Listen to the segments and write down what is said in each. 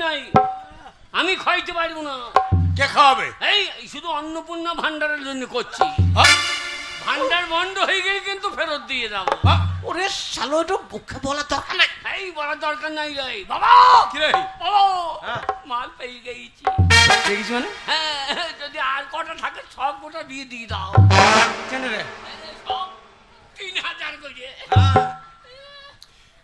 নাই, আমি খাইতে পারবো না। কে খাওয়াবে? এই শুধু অন্নপূর্ণা ভান্ডারের জন্য করছি। ভান্ডার বন্ধ হয়ে গেলে কিন্তু ফেরত দিয়ে যাবো। ওরে শালো, একটু মুখে বলার দরকার নাই। এই বলার দরকার নাই রে বাবা। কি রে? বাবা মাল পেয়ে গেছি। দেখিস মানে? হ্যাঁ, যদি আর কটা থাকে সব গোটা দিয়ে দিয়ে দাও। কেন রে? 3000 করে।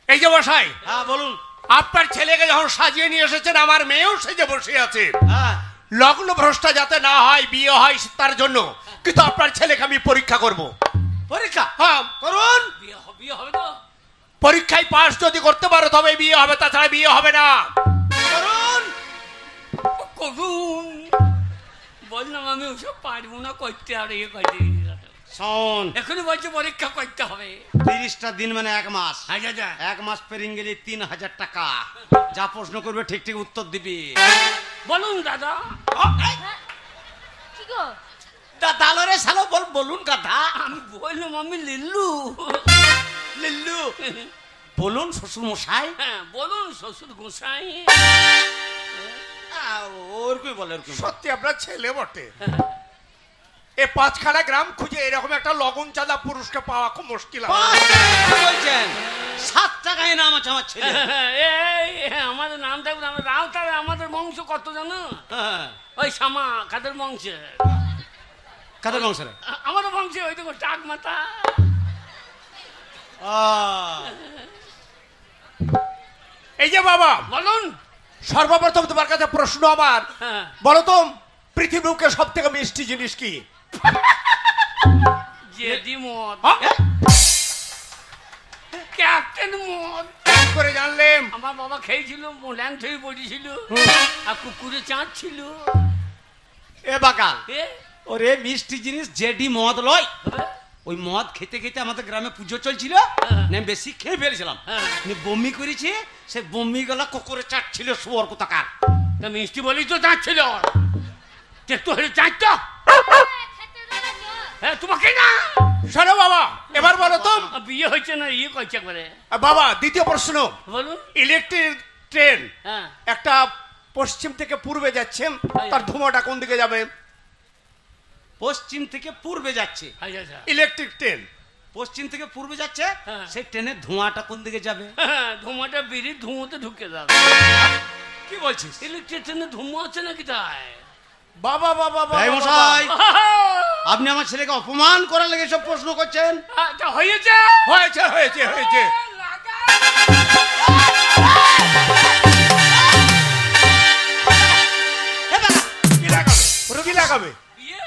এই যে মশাই, হ্যাঁ বলুন। আপনার ছেলেকে যখন সাজিয়ে নিয়ে এসেছেন, আমার মেয়েও সেজে বসে আছে হ্যাঁ লগ্ন ভ্রষ্টা যাতে না হয়, বিয়ে হয় তার জন্য। কিন্তু আপনার ছেলেকে আমি পরীক্ষা করব। পরীক্ষা হ্যাঁ করুন। বিয়ে হবে তো? পরীক্ষায় পাস যদি করতে পারো তবে বিয়ে হবে, তাছাড়া বিয়ে হবে না। করুন করুন। বললাম আমি ওসব পারবো না করতে, আর ইয়ে করতে। শোন, এখনই বলছে পরীক্ষা করতে হবে। 30টা দিন মানে 1 মাস। আচ্ছা 1 মাস পেরিয়ে গেলে 3000 টাকা। যা প্রশ্ন করবে ঠিক ঠিক উত্তর দিবি। বলুন দাদা। কি গো? দাদালরে শালো বলুন কথা। আমি বললাম আমি লিল্লু। লিল্লু বলুন শ্বশুর মশাই। হ্যাঁ বলুন শ্বশুর গোসাই। ওরকম বলে ওরকম। সত্যি আপনার ছেলে বটে। এ 5খানা গ্রাম খুঁজে এরকম একটা লগন চাঁদা পুরুষকে পাওয়া খুব মুশকিল। বলছেন 7 টাকায় নাম আছে আমার ছেলে। এই আমাদের নাম থাকবে, আমরা রাউতার। আমাদের বংশ কত জানো? হ্যাঁ ওই শামা কাদের বংশে। কাদের বংশ রে? আমাদের বংশে ওই দেখো টাক মাথা। এই যে বাবা, বলুন। সর্বপ্রথম তোমার কাছে প্রশ্ন আমার, হ্যাঁ। বলো তো পৃথিবীর বুকে সব থেকে মিষ্টি জিনিস কি? জেদি মদ। হ্যাঁ? ক্যাপ্টেন মদ। কি করে জানলেন? আমার বাবা খেয়েছিল, ল্যাং থেকে পড়েছিল, আর কুকুরে চাঁদ ছিল। এ বাকাল, এ ওরে মিষ্টি জিনিস জেডি মদ লয়। হ্যাঁ। ওই মদ খেতে খেতে আমাদের গ্রামে পুজো চলছিল, হ্যাঁ। আমি বেশি খেয়ে ফেলেছিলাম। হ্যাঁ। বমি করেছি, সে বমি গলা কুকুরে চাটছিল শুয়োর কোথাকার। তা মিষ্টি বলি তো চাঁদ ছিল। একটু হলে চাঁদটা। হ্যাঁ তোমাকে না। শোনো বাবা, এবার বলো তো বিয়ে হয়েছে না ইয়ে করছে একবারে। বাবা, দ্বিতীয় প্রশ্ন, বলুন। ইলেকট্রিক ট্রেন হ্যাঁ একটা পশ্চিম থেকে পূর্বে যাচ্ছে, তার ধোঁয়াটা কোন দিকে যাবে? পশ্চিম থেকে পূর্বে যাচ্ছে। আচ্ছা ইলেকট্রিক ট্রেন পশ্চিম থেকে পূর্বে যাচ্ছে, হ্যাঁ। সেই ট্রেনের ধোঁয়াটা কোন দিকে যাবে? ধোঁয়াটা বিড়ির ধোঁয়াতে ঢুকে যাবে। কি বলছিস? ইলেকট্রিক ট্রেনে ধোঁয়া আছে নাকি তাই? বাবা বাবা এই বাবা, মশাই, আপনি আমার ছেলেকে অপমান করার লেগে সব প্রশ্ন করছেন। আচ্ছা হয়েছে। হয়েছে হয়েছে হয়েছে। কি লাগাবে? ওরা কি লাগাবে? বিয়ে?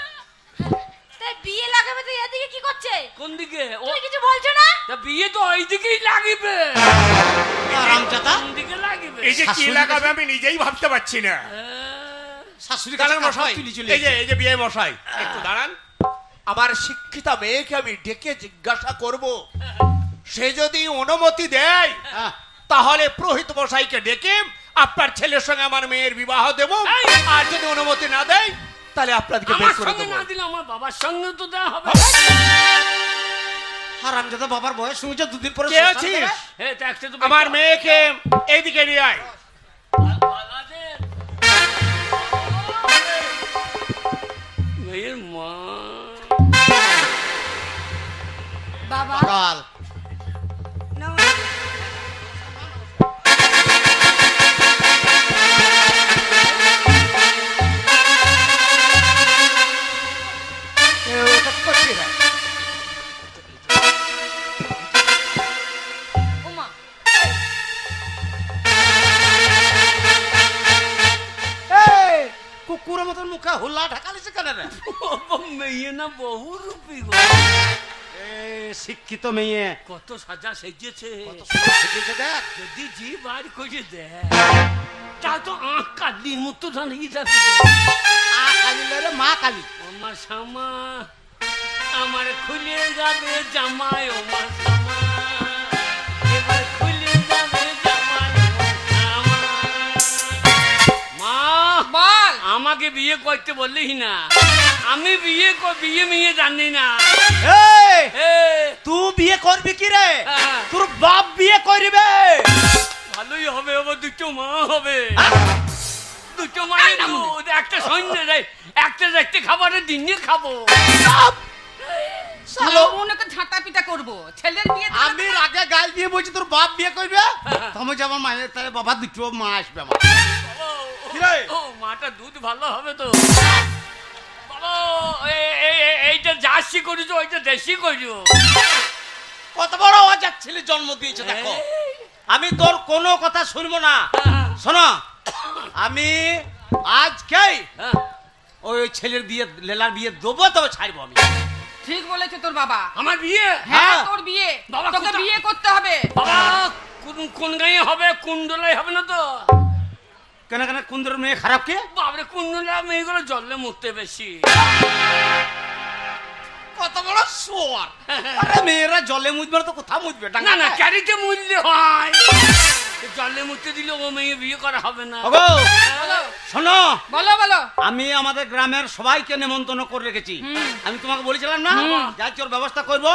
তাই বিয়ে লাগাবে তো এদিকে কি করছে? কোন দিকে? ও তুমি কিছু বলছো না? তা বিয়ে তো ওই দিকেই লাগিবে। আরামজাদা, কোন দিকে লাগিবে? এই যে কি শাশুড়ি লাগাবে আমি নিজেই ভাবতে পারছি না। শাশুড়ি দাঁড়ান কাছে মশাই, তুলি চলে এই যে বিয়ে মশাই, একটু দাঁড়ান। আমার শিক্ষিতা মেয়েকে আমি ডেকে জিজ্ঞাসা করব, সে যদি অনুমতি দেয় হ্যাঁ। তাহলে পুরোহিত মশাইকে ডেকে আপনার ছেলের সঙ্গে আমার মেয়ের বিবাহ দেব। এই! আর যদি অনুমতি না দেয় তাহলে আপনাদেরকে বের আমার করে সঙ্গে দেবো। না দিলে আমার বাবার সঙ্গে তো দেওয়া হবে। আরামজাদা বাবার বয়স শুনেছে, 2 দিন পরে কে সংসার আছিস? দেবে। হ্যাঁ তা একটা তো আমার মেয়েকে এইদিকে নিয়ে আয়। মেয়ের মা। বাবা কাল ওটা কি করছিস? ওমা এই, কুকুরের মতন মুখে হুল্লা ঢাকালিছে কেন রে? মেয়ে না বহু রূপী গো। শিক্ষিত মেয়ে, কত সাজা সেজেছে। কত সুন্দর সেজেছে দেখ। যদি জি বার করে দেয় তা তো আঁখ কালির মতো দাঁড়িয়ে যাবে। আ কালি রে মা কালি। আমার শামা আমার খুলে যাবে জামাই। আমার শামা এবার খুলে যাবে জামাই। মা বল। আমাকে বিয়ে করতে বললিস না, আমি বিয়ে মেয়ে জানি না। এই, এ, তুই বিয়ে করবি কি রে? হ্যাঁ। তোর বাপ বিয়ে করবে। ভালোই হবে, আবার দুটো মা হবে। এই দুধ একটা সৈন্য রে, একটা দেখতে খাবারের দিন নিয়ে খাবো। শালো ওনাকে ঝাঁটা পিটা করবো ছেলের বিয়ে দিলে আমি আগে গাল দিয়ে বলছি তোর বাপ বিয়ে করবে তুমি যে আমার মায়ের তাহলে বাবা দুটো মা আসবে আমার কি রে? ও মাটা দুধ ভালো হবে তো বাবা। এইটা জার্সি করিস, ওইটা দেশি করিস। কত বড় অজাত ছেলে জন্ম দিয়েছে দেখো। আমি তোর কোনো কথা শুনবো না। শোনো, আমি আজকেই ওই ছেলের বিয়ে লেলার বিয়ে দেবো, তবে ছাড়বো আমি। ঠিক বলেছে তোর বাবা। আমার বিয়ে? হ্যাঁ হ্যাঁ। তোর বিয়ে বাবা, তোকে কোথা- বিয়ে করতে হবে। বাবা কোন গাঁয়ে হবে? কুণ্ডলাই হবে না তো? কেন কেন কুন্দর মেয়ে খারাপ কে? বাবরে কুণ্ডলা মেয়েগুলো জলে মুততে বেশি। কত বড় সোয়ার! আরে মেয়েরা জলে মুজবে না তো কোথাও মুজবে? না না, ক্যারিতে মূল্য হয়। জলে মুততে দিলে ও মেয়ে বিয়ে করা হবে না। ওগো, বলো শোনো, বলো বলো। আমি আমাদের গ্রামের সবাইকে নেমন্তন্ন করে রেখেছি। আমি তোমাকে বলেছিলাম না যাই তোর ব্যবস্থা করব,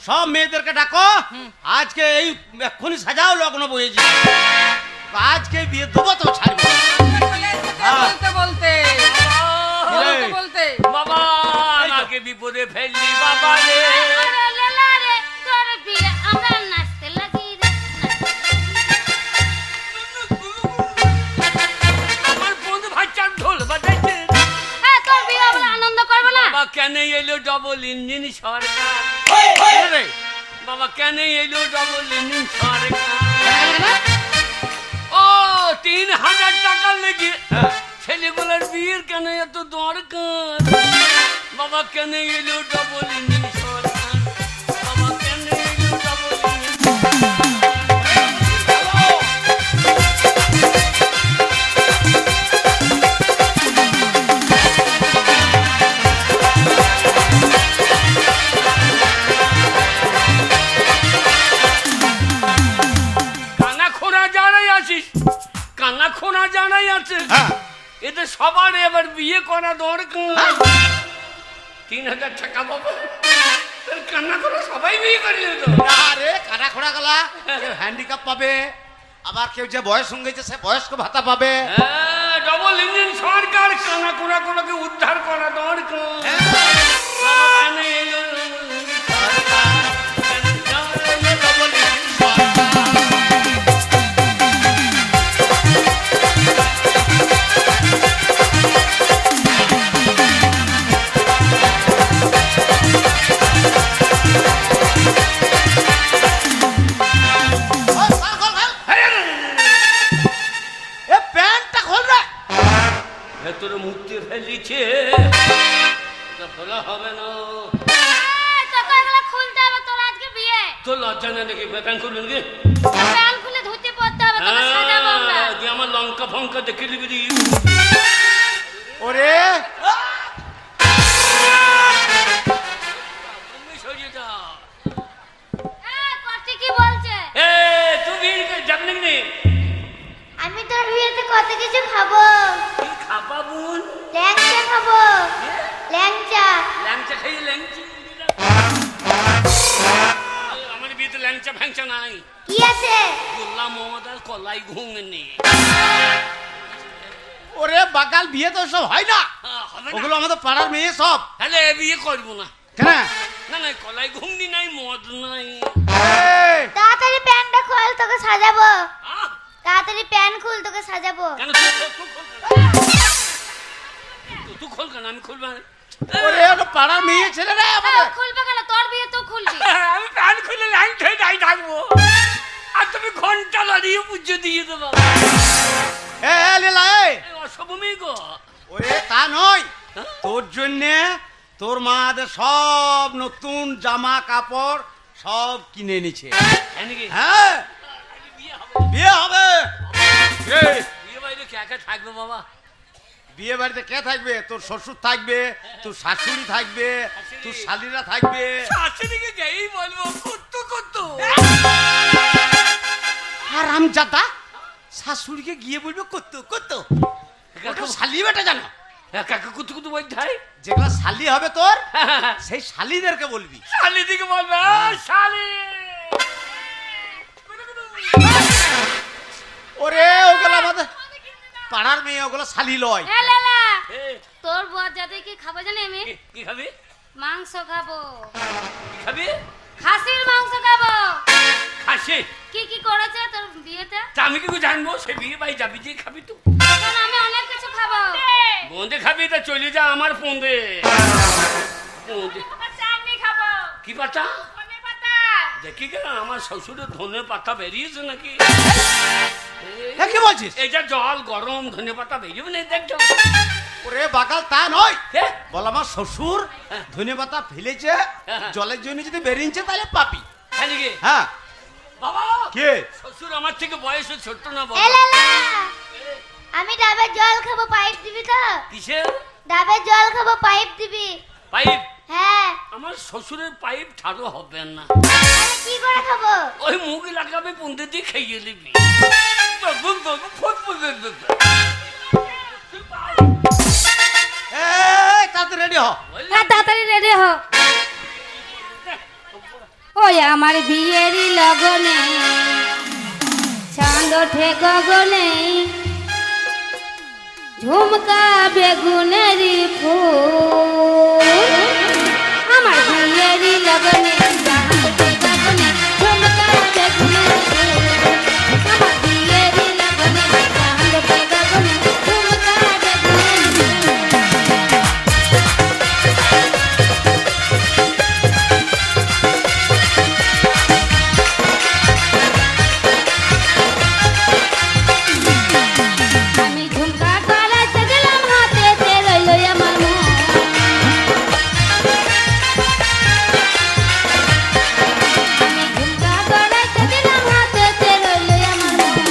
সব মেয়েদেরকে ডাকো। আজকে এই এক্ষুনি সাজাও, লগ্ন বয়েছি। আজকে বিয়ে দেবো তো ছাড়বো। বলতে বলতে বলতে বলতে বাবা আমাকে বিপদে ফেললি বাবা রে। আরে লেলা রে, তোর বিয়ে আমরা নাচতে লাগি রে, আমার বন্ধু ভাইচার ঢোল বাজাইছে। হ্যাঁ তোর বিয়ে আমরা আনন্দ করবো না? বাবা কেন এলো ডবল ইঞ্জিন সরকার? রে, বাবা কেন এলো ডবল ইঞ্জিন সরকার? ও 3000 টাকা লেগে ছেলেগুলোর বিয়ের কেন এত দরকার? বাবা কেন এলো ডবল ইঞ্জিন সরকার? বাবা কেন এলো ডবল ইঞ্জিন? কানা খোঁড়া যারাই আছিস, কানা খোঁড়া যারাই আছে, এদের সবার এবার বিয়ে করা দরকার। 3000 টাকা বাবা, কান্না করে সবাই বিয়ে করে তো। আরে কানা খোড়া গলা, কেউ হ্যান্ডিক্যাপ পাবে, আবার কেউ যে বয়স হয়ে গেছে সে বয়স্ক ভাতা পাবে। ডবল ইঞ্জিন সরকার, কানা খোঁড়া গুলোকে উদ্ধার করা দরকার। বাবা কেন এলো সরকার? কেন এলো ডবল ইঞ্জিন সরকার? এ প্যান্টটা খোল রে। ভেতরে মুক্তি ফেলিছে, এটা খোলা হবে না। এই, তোকে এগুলো খুলতে হবে, তোর আজকে বিয়ে। তো লজ্জা নেই নাকি? ব্যাপার করবেন কি? প্যান্ট খুলে ধুতে পড়তে হবে, তোকে সাজাবো আমরা। যে আমার লঙ্কা ফঙ্কা দেখে লিখে দিই। ওরে তুমি সরিয়ে যাও। এই, কর্তি কি বলছে? এ তুমি যাবি নাকি? আমি তোর বিয়েতে কত কিছু খাবো। কি খাবা বোন? ল্যাংচা খাবো, ল্যাংচা। ল্যাংচা খাই ল্যাংচা। আমার বিয়েতে ল্যাংচা ফ্যাংচা নাই। কি আছে? গোল্লা মোহাম্মদ আর কলাই ঘুমনি। ওরে বাগাল বিয়ে তো সব হয় না, হবে না? ওগুলো আমাদের পাড়ার মেয়ে সব। তাহলে এ বিয়ে করবো না। কেন? না না, কলাই ঘুমনি নাই, মদ নাই। এই, তাড়াতাড়ি প্যান্টটা খোল, তোকে সাজাবো। আহ, তাড়াতাড়ি প্যান্ট খুল, তোকে সাজাবো। কেন তুই খোল কেন? তুই খোল কেন? আমি খুলবো না। ওরে ওটা পাড়ার মেয়ে ছেলে রে আমাদের। খুলবে কেন? তোর বিয়ে তো খুলবি। আমি প্যান খুলে লাইন খেয়ে যাই থাকবো, আর তুমি ঘন্টা লড়িয়ে পুজো দিয়ে দেবো। এ লীলা, এই অসভ্য মেয়ে গো। ওরে তা নয়, তোর জন্যে তোর মাদের সব নতুন জামা কাপড় সব কিনে এনেছে। তাই নাকি? হ্যাঁ, বিয়ে হবে? বিয়ে হবে। এই, বিয়ে বাড়িতে কে কে থাকবে বাবা? বিয়ে বাড়িতে কে থাকবে? তোর শ্বশুর থাকবে, তোর শাশুড়ি থাকবে, তোর শালিরা থাকবে। শাশুড়িকে গেই বলবো কুত্তু কুত্তু। আর আমজাদা শাশুড়িকে গিয়ে বলবে কত কত, ওটা শালি বেটা জানো। কাকে কুত্তু কুত্তু বলতে হয়? যেগুলা শালি হবে তোর সেই শালিদেরকে বলবি। শালি দিকে বলবে শালি। ওরে ওগুলো আমাদের পাড়ার মেয়ে ওগুলো শালি লয়। এ লালা এ, তোর বর যাতে কি খাবো জানি আমি কি খাবি? মাংস খাবো, কি খাবি? খাসির মাংস খাবো। খাসি? কি কি করেছে তোর বিয়েতে? তা আমি কি করে জানবো? সে বিয়ে বাড়ি যাবি যে খাবি তো। কারণ আমি অনেক কিছু খাবো। বোঁদে খাবি তা চলে যা আমার পোঁদে। বোঁদে চাটনি খাবো, কি পাতা? ধনে পাতা। দেখি কেন আমার শ্বশুরের ধনে পাতা বেরিয়েছে নাকি? এ কি বলছিস? এইটা জল গরম, ধনে পাতা বেরিয়ে না, দেখছো? ওরে বাগাল তা নয়, কে? বল আমার শ্বশুর ধনে পাতা ফেলেছে, হ্যাঁ। জলের জন্য যদি বেরিয়েছে তাহলে পাপি। হ্যাঁ নাকি? হ্যাঁ। বাবা কে? শ্বশুর আমার থেকে বয়সে ছোট না বড়? এ লালা আমি ডাবের জল খাবো, পাইপ দিবি তো? কিসের ডাবের জল খাবো, পাইপ দিবি? পাইপ? হ্যাঁ। আমার শ্বশুরের পাইপ ঠাড়ো হবে না। আরে কি করে খাবো? ওই মুখ লাগাবে পুঁদে দিয়ে খাইয়ে দিবি। এই তাড়াতাড়ি রেডি হ। হ্যাঁ তাড়াতাড়ি রেডি হ। ওই আমার বিয়েরই লগনে চাঁদ ওঠে গগনে, ঝুমকা বেগুনেরই ফুল। আমার বিয়েরই লগনে চাঁদ ওঠে গগনে, ঝুমকা বেগুনেরই ফুল। আমার বিয়েরই লগনে চাঁদ ওঠে গগনে, ঝুমকা বেগুনেরই ফুল। আমি ঝুমকা গলাতে দিলাম, হাতেতে রইল আমার মন। আমি ঝুমকা গলাতে দিলাম, হাতেতে রইল আমার মন।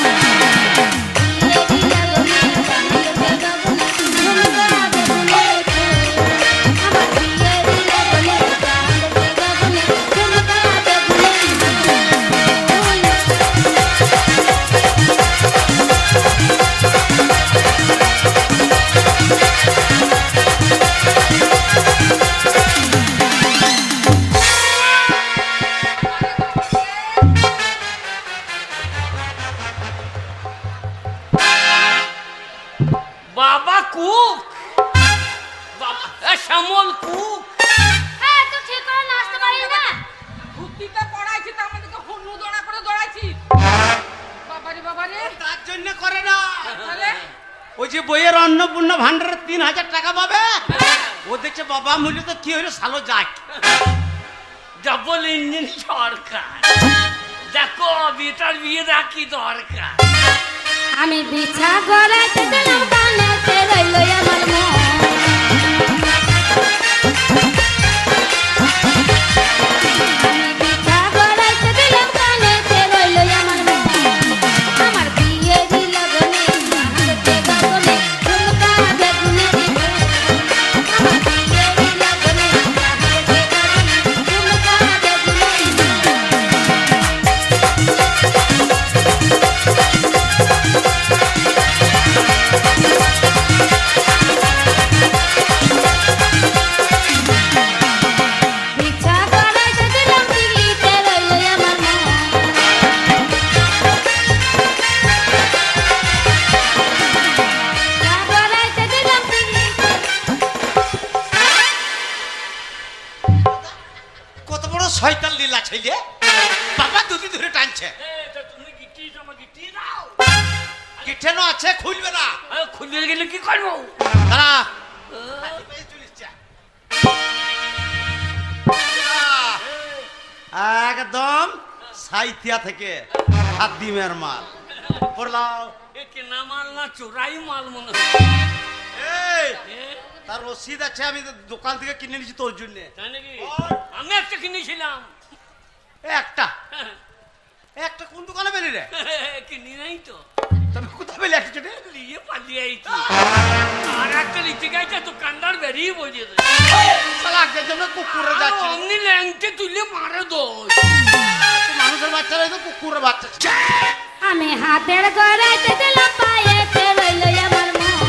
বিয়ে দিলা গনে চাঁদ ওঠে গগনে, ঝুমকা বেগুনের ফুল। আমার বিয়ে দিলা গনে চাঁদ ওঠে গগনে, ঝুমকা বেগুনের ফুল। বাবা কুক, বাবা শ্যামল কুক। হ্যাঁ তুই ঠিক করে নাচতে পারিস না? ধুতিতে পড়াইছি তার মধ্যে তো হুন্নু দৌড়া করে দৌড়াইছি। বাবারে বাবারে, তার জন্য করে না। তাহলে ওই যে বইয়ের অন্নপূর্ণ ভান্ডারে 3000 টাকা পাবে, ও দেখছে বাবা মূল্য তো কি হইলো সালো যাক। ডাবল ইঞ্জিন সরকার, দেখো বেটার বিয়ে রাখি দরকার। আমি বিছা গড়াইতে দিলাম, কানেতে রইল আমার মন। আমি বিছা গড়াইতে দিলাম, কানেতে রইল আমার মন। আমার বিয়ে দিল গনে চাঁদ ওঠে গগনে, ঝুমকা বেগুনেরই ফুল। আমার বিয়ে দিল গনে চাঁদ ওঠে গগনে, ঝুমকা বেগুনেরই পিছা গড়াইতে দিলাম, দিল্লিতে রইল আমার মন। পিছা গড়াইতে দিলাম, দিল্লিতে। কত বড় শয়তান লীলা ছেলে, বাবা দুটি ধরে টানছে। তুমি গিটি আমার গিটি দাও। কিঠেনো আছে খুলবে না। খুলে গেলে কি করবো? দাঁড়া। একদম সাইথিয়া থেকে হাত ডিমের মাল পড়লাও। এ কেনা মাল না চোরাই মাল মনে হয়। এই এ, তার রসিদ আছে, আমি তো দোকান থেকে কিনে নিয়েছি তোর জন্য। তাই নাকি? আমি একটা কিনেছিলাম। একটা একটা কোন দোকানে পেলি রে? কিনি নাই তো, তবে কোথায় পেলি একটা ছোটে? নিয়ে পালিয়ে আইছি। আর একটা নিচে গাইছে দোকানদার বেরিয়ে বসেছে। শালা আগের জন্য কুকুরে যাচ্ছে। অমনি ল্যাংটে তুলে মারে দোষ। মানুষের বাচ্চারা তো কুকুরের বাচ্চা। আমি হাতের গড়াইতে দিলাম, পায়েতে রইল আমার মন।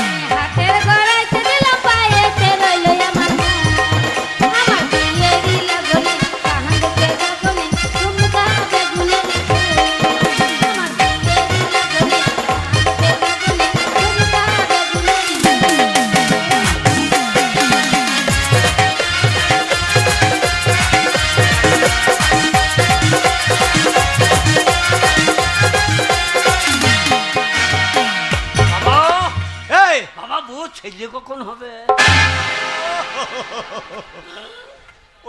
আমি হাতের গড়াইতে দিলাম, পায়েতে রইল আমার মন। আমার বিয়েরই লগনে চাঁদ ওঠে গগনে, ঝুমকা বেগুনেরই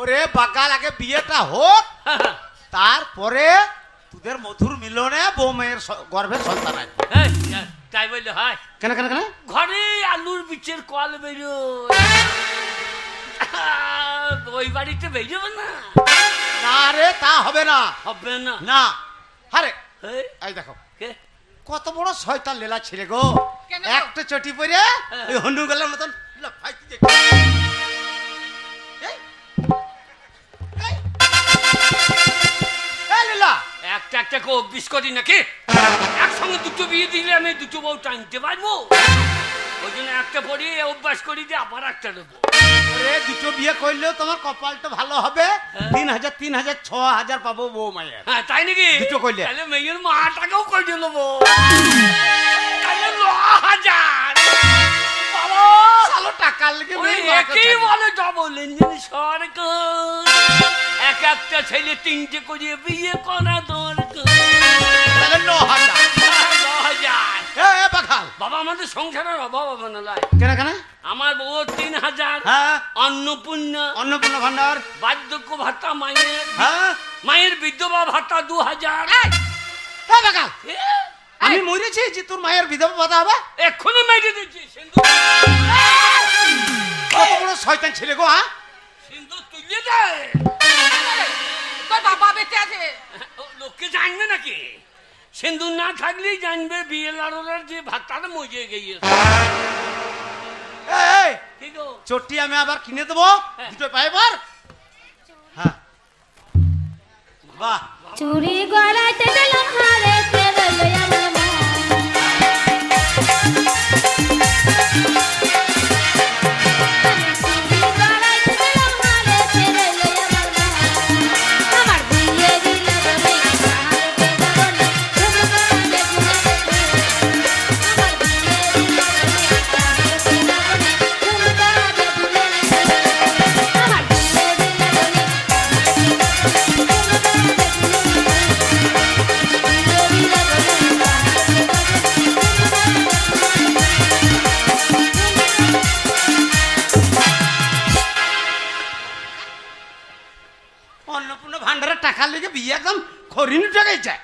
ওরে বাকাল, আগে বিয়েটা হোক, তারপরে তোদের মধুর মিলনে বউ মেয়ের গর্ভের সন্তান আসবে। এই, তাই বললে হয়? কেন কেন কেন? ঘরে আলুর বিচের কল বেরোয়, ওই বাড়িতে বেরোবে না? না রে, তা হবে না। হবে না? না। আরে এই, এই দেখো কে? কত বড় শয়তান লীলা ছেলে গো। কেন গো? একটা চটি পরে ওই হনুগলের মতন লাফাইতে দেখি। এই, এই, এই লীলা, একটা একটা করে অভ্যিস করি নাকি? একসঙ্গে দুটো বিয়ে দিলে আমি দুটো বউ টানতে পারবো? ওই জন্য একটা পরে অভ্যাস করি যে আবার একটা নেবো। ওরে দুটো বিয়ে করলেও তোমার কপালটা ভালো হবে। 3,000 3,000 6,000 পাবো বউ মায়ের। হ্যাঁ, তাই নাকি? দুটো করলে? তাহলে মেয়ের মাটাকেও করে নেবো, তাহলে 9,000। বাবা, সালো টাকার লেগে ওই মেয়ে মাকে একই ছাড়বে। বলে ডবল ইঞ্জিন সরকার, এক একটা ছেলে 3টে করে বিয়ে করা দরকার। তাহলে 9,000। 9,000। এ বাখাল, বাবা, আমাদের সংসারের অভাব হবে না লাই। কেন কেন? আমার বউ 3,000, হ্যাঁ, অন্নপূর্ণা, অন্নপূর্ণা ভান্ডার। বার্ধক্য ভাতা মায়ের, হ্যাঁ, মায়ের বিধবা ভাতা 2,000। এই, হ্যাঁ বাখাল, এ, আমি মরেছি যে তোর মায়ের বিধবা ভাতা হবে? এক্ষুনি মেরে দিচ্ছি সিন্ধু। কত বড় শয়তান ছেলে গো। হ্যাঁ, সিন্ধু তুলে দে। তোর বাবা বেঁচে আছে। লোককে জানবে নাকি? সিন্ধু না থাকলেই জানবে বিয়ে লাড়ার যে ভাতাটা মজে গিয়েছে। এই ঠিক গো? চটি আমি আবার কিনে দেবো, দুটো পাইবার। হ্যাঁ, বাহ, চুরি গলাতে দিলাম হারে কে রইলো আমার মন। চুরি গলাতে দিলাম হারে কে রইলো আমার মন। আমার বিয়ে দিল গনে হারে কে গনে ঝুমকা বেগুনে বেগুনে। আমার বিয়ে দিল গনে হারে কে গনে ঝুমকা বেগুনে বেগুনে। আমার বিয়ে দিল গনে অন্নপূর্ণা ভান্ডারের টাকার লেগে বিয়ে একদম খরিনি টাকাই চায়।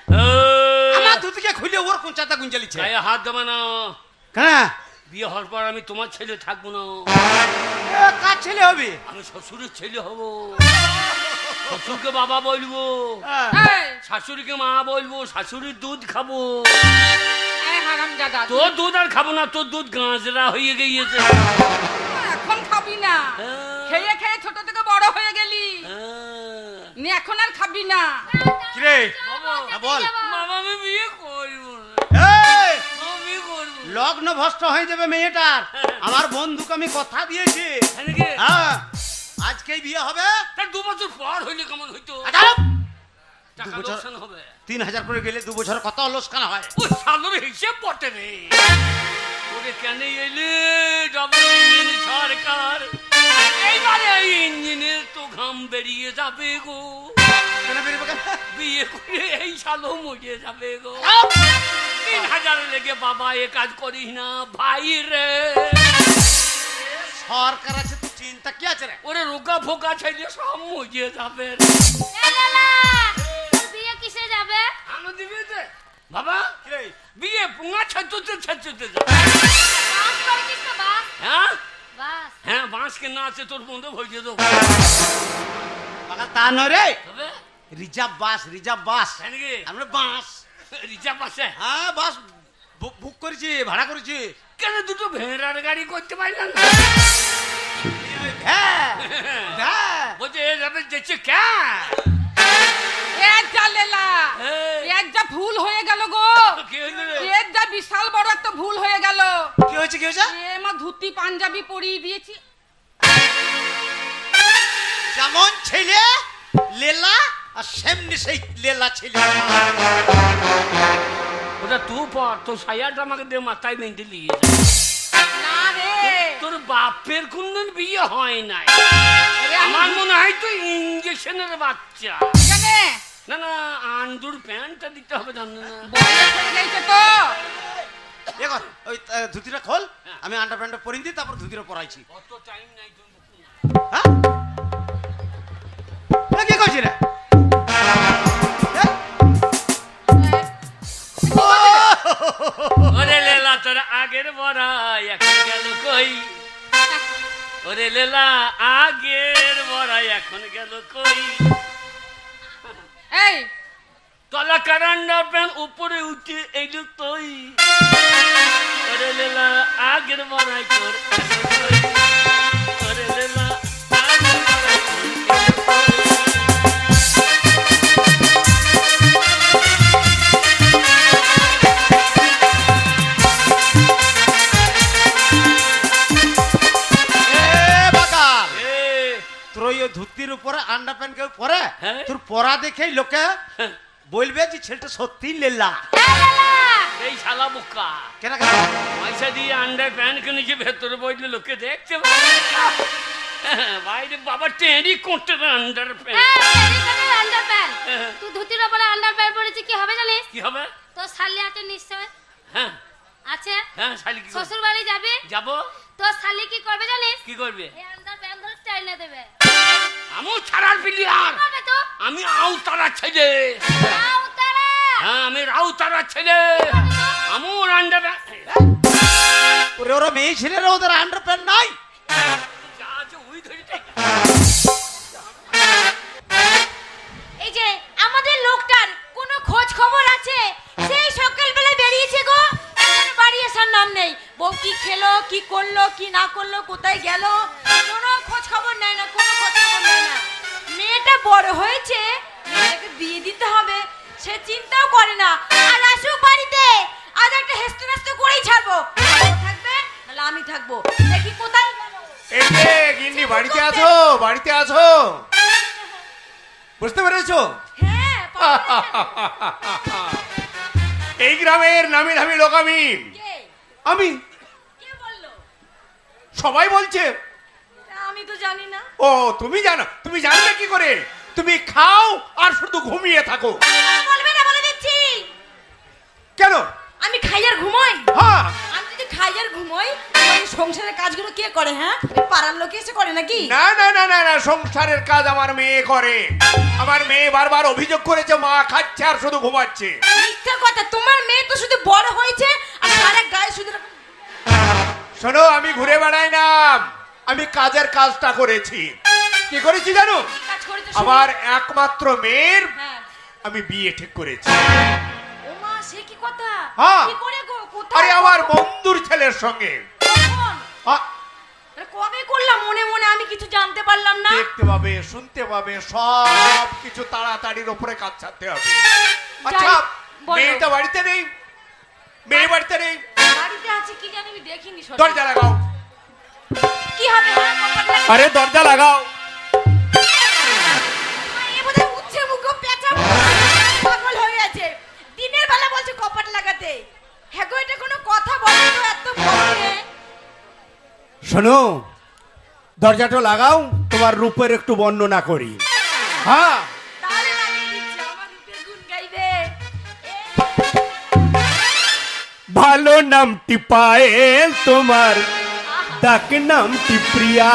আমার দুদিকে খুলে ওর কোঞ্চাটা গুঞ্জালিছে। গায়ে হাত দেবে না। কেন? বিয়ে হওয়ার পর আমি তোমার ছেলে থাকবো না, কার ছেলে হবে? আমি শ্বশুরের ছেলে হব। শ্বশুরকে বাবা বলবো, হ্যাঁ। এই, শাশুড়িকে মা বলবো, শাশুড়ির দুধ খাবো। এই হারামজাদা, তোর দুধ আর খাবো না, তোর দুধ গাঁজরা হয়ে গিয়েছে। এখন খাবি না। হ্যাঁ। খেয়ে খেয়ে ছোট থেকে বড় হয়ে গেলি, নি এখন আর খাবি না। কিরে বাবা, হ্যাঁ, বল। বাবা, আমি বিয়ে করবো না। এই, আমি বিয়ে করবো না। লগ্ন ভ্রষ্ট হয়ে যাবে মেয়েটার। আমার বন্ধুকে আমি কথা দিয়েছি। হ্যাঁ নাকি? হ্যাঁ, আজকেই বিয়ে হবে। তার 2 বছর পর হইলে কেমন হইতো? আদাব! টাকা 2 বছর? লোকসান হবে। 3,000 করে গেলে 2 বছর কত লোকসান হয়? ওই সালোর হিসেব বটে রে। ওরে কেন এলে ডবল ইঞ্জিন সরকার? এইবারে এই ইঞ্জিনের তো ঘাম বেরিয়ে যাবে গো। কেন বেরোবে কেন? বিয়ে করে এই সালো মরে যাবে গো। আদাব! 3,000 লেগে বাবা এ কাজ করিস না ভাই রে। সরকার আছে তো চিন্তা কি আছে রে? ওরে রোগা ফোকা ছেলে সব মরে যাবে। এ লালা, তোর বিয়ে কিসে যাবে? আনো দিবে যে বাবা, কিরে? বিয়ে পুঙা ছাড়তে ছাড়তে যা। বাস করেছিস তো বাস? হ্যাঁ বাস। হ্যাঁ, বাঁশকে না আছে তোর বন্ধু ভরিয়ে দেবো। বাবা, তা নয় রে, তবে রিজার্ভ বাস, রিজার্ভ বাস। তাই নাকি? আমরা বাস, রিজার্ভ আছে? হ্যাঁ বাস বুক করেছি, ভাড়া করেছি। কেন দুটো ভেড়ার গাড়ি করতে পারলাম না? হ্যাঁ, হ্যাঁ। বলছে এ যাবে যেছে কে? এক যা লেলা, এই। এক যা ভুল হয়ে গেল গো। কি হইলো রে? এক যা বিশাল বড় একটা ভুল হয়ে গেল। কি হয়েছে কি হয়েছে? এ মা ধুতি পাঞ্জাবি পরিয়ে দিয়েছি। যেমন ছেলে লেলা আর সেমনি সেই লেলা ছেলে। ওটা তুই পর, তোর সায়াটা আমাকে দে, মাথায় বেঁধে নিয়ে যা। না রে, তোর বাপের কোনদিন বিয়ে হয় নাই। আরে আমার মনে হয় তুই ইঞ্জেকশনের বাচ্চা। জানে না না, আন্দুর প্যান্টটা দিতে হবে জানো না? বয়স হয়ে গেছে তো। এখন ওই ধুতিটা খোল, আমি আন্ডার প্যান্টটা পরিয়ে দিই, তারপর ধুতিটা পরাইছি। কত টাইম নাই তোর। হ্যাঁ এ কি কইছিস রে ওরে লেলা তোর আগের বড়াই এখন গেল কই ওরে লেলা আগের বড়াই এখন গেল কই এই তলা কারান্ডার প্যান উপরে উঠে এইলু তুই ওরে লেলা আগের বড়াই তোর এখন কই ওরে লেলা আগের বড়াই তোর এখন কই? তোর ওই ধুতির উপরে আন্ডার প্যান্ট কেউ পরে হ্যাঁ। তোর পরা দেখেই লোকে বলবে যে ছেলেটা সত্যি লেলা এই শালা বোকা কেন পয়সা দিয়ে আন্ডার প্যান্ট কিনেছি ভেতরে বইলে লোকে দেখতে পাবে বাইরে বাবা টেরি করতে আন্ডার প্যান্ট আন্ডারপ্যান্ট তুই ধুতির ওপরে আন্ডারপ্যান্ট পরেছি কি হবে জানিস কি হবে তোর শালি আছে নিশ্চয় হ্যাঁ আছে হ্যাঁ শালি কি করবে? শ্বশুর বাড়ি যাবে যাবো তোর শালি কি করবে জানিস কি করবে এই আন্ডারপ্যান্ট ধরে টাইনে দেবে আমু ছাড়ার প্লেয়ার করবে তো আমি আউতারা ছেলে আউ তারা হ্যাঁ আমি রাউতারা ছেলে আমুর আন্ডার ওরে ওরা মেয়ে ছেলেরা ওদের আন্ডার প্যান্ট নাই যা আছে ওই ধরে take। এই যে আমাদের লোকটার কোনো খোঁজ খবর আছে সেই সকালবেলা বেরিয়েছে গো এখনো বাড়ি আসার নাম নেই বউ কি খেলো কি করলো কি না করলো কোথায় গেল কোনো খোঁজ খবর নেয় না কোনো খোঁজ খবর নেয় না মেয়েটা বড় হয়েছে মেয়েটাকে বিয়ে দিতে হবে সে চিন্তাও করে না আর আসুক বাড়িতে আজ একটা হেস্তে নাস্তে করেই ছাড়বো ও থাকবে নাহলে আমি থাকবো দেখি কোথায় গেল এই যে গিন্নি বাড়িতে আছো বাড়িতে আছো বুঝতে পেরেছো হ্যাঁ এই গ্রামের নামি দামি লোক আমি কে আমি কে বললো সবাই বলছে আমি তো জানি না ও তুমি জানো তুমি জানবে কি করে তুমি খাও আর শুধু ঘুমিয়ে থাকো বলবে না বলে দিচ্ছি কেন আমি খাই আর ঘুমোই হ্যাঁ আমি যদি খাই আর ঘুমোই তাহলে সংসারের কাজগুলো কে করে হ্যাঁ এই পাড়ার লোকে এসে করে নাকি না না না না না সংসারের কাজ আমার মেয়ে করে আমার মেয়ে বারবার অভিযোগ করেছে মা খাচ্ছে আর শুধু ঘুমাচ্ছে মিথ্যা কথা তোমার মেয়ে তো শুধু বড় হয়েছে আর সারা গায়ে শুধু এরকম শোনো আমি ঘুরে বেড়াই না আমি কাজের কাজটা করেছি কি করেছি জানো কাজ করেছে আমার একমাত্র মেয়ের হ্যাঁ আমি বিয়ে ঠিক করেছি ও মা সে কি কথা হ্যাঁ। কি করে গো কোথায় আরে আমার বন্ধুর ছেলের সঙ্গে কখন? আ- আরে কবে করলাম মনে মনে আমি কিছু জানতে পারলাম না দেখতে পাবে শুনতে পাবে সব কিছু তাড়াতাড়ির উপরে কাজ ছাড়তে হবে আচ্ছা বলো। মেয়েটা বাড়িতে নেই মেয়ে বাড়িতে নেই বাড়িতে আছে কি জানি আমি দেখিনি সত্যি। দরজা লাগাও কি হবে হ্যাঁ কপাট লাগে আরে দরজা লাগাও এ বোধহয় উচ্ছে মুখ পেঁচা পাগল হয়ে আছে দিনের বেলা বলছে কপাট লাগাতে হ্যাঁ গো এটা কোনো কথা বলে তো এত বড় মেয়ে শোনো দরজাটা লাগাও তোমার রূপের একটু বর্ণনা করি হ্যাঁ তাহলে লাগিয়ে দিচ্ছে আমার রূপের গুণ গাইবে ভালো নামটি পায়েল তোমার ডাক নামটি প্রিয়া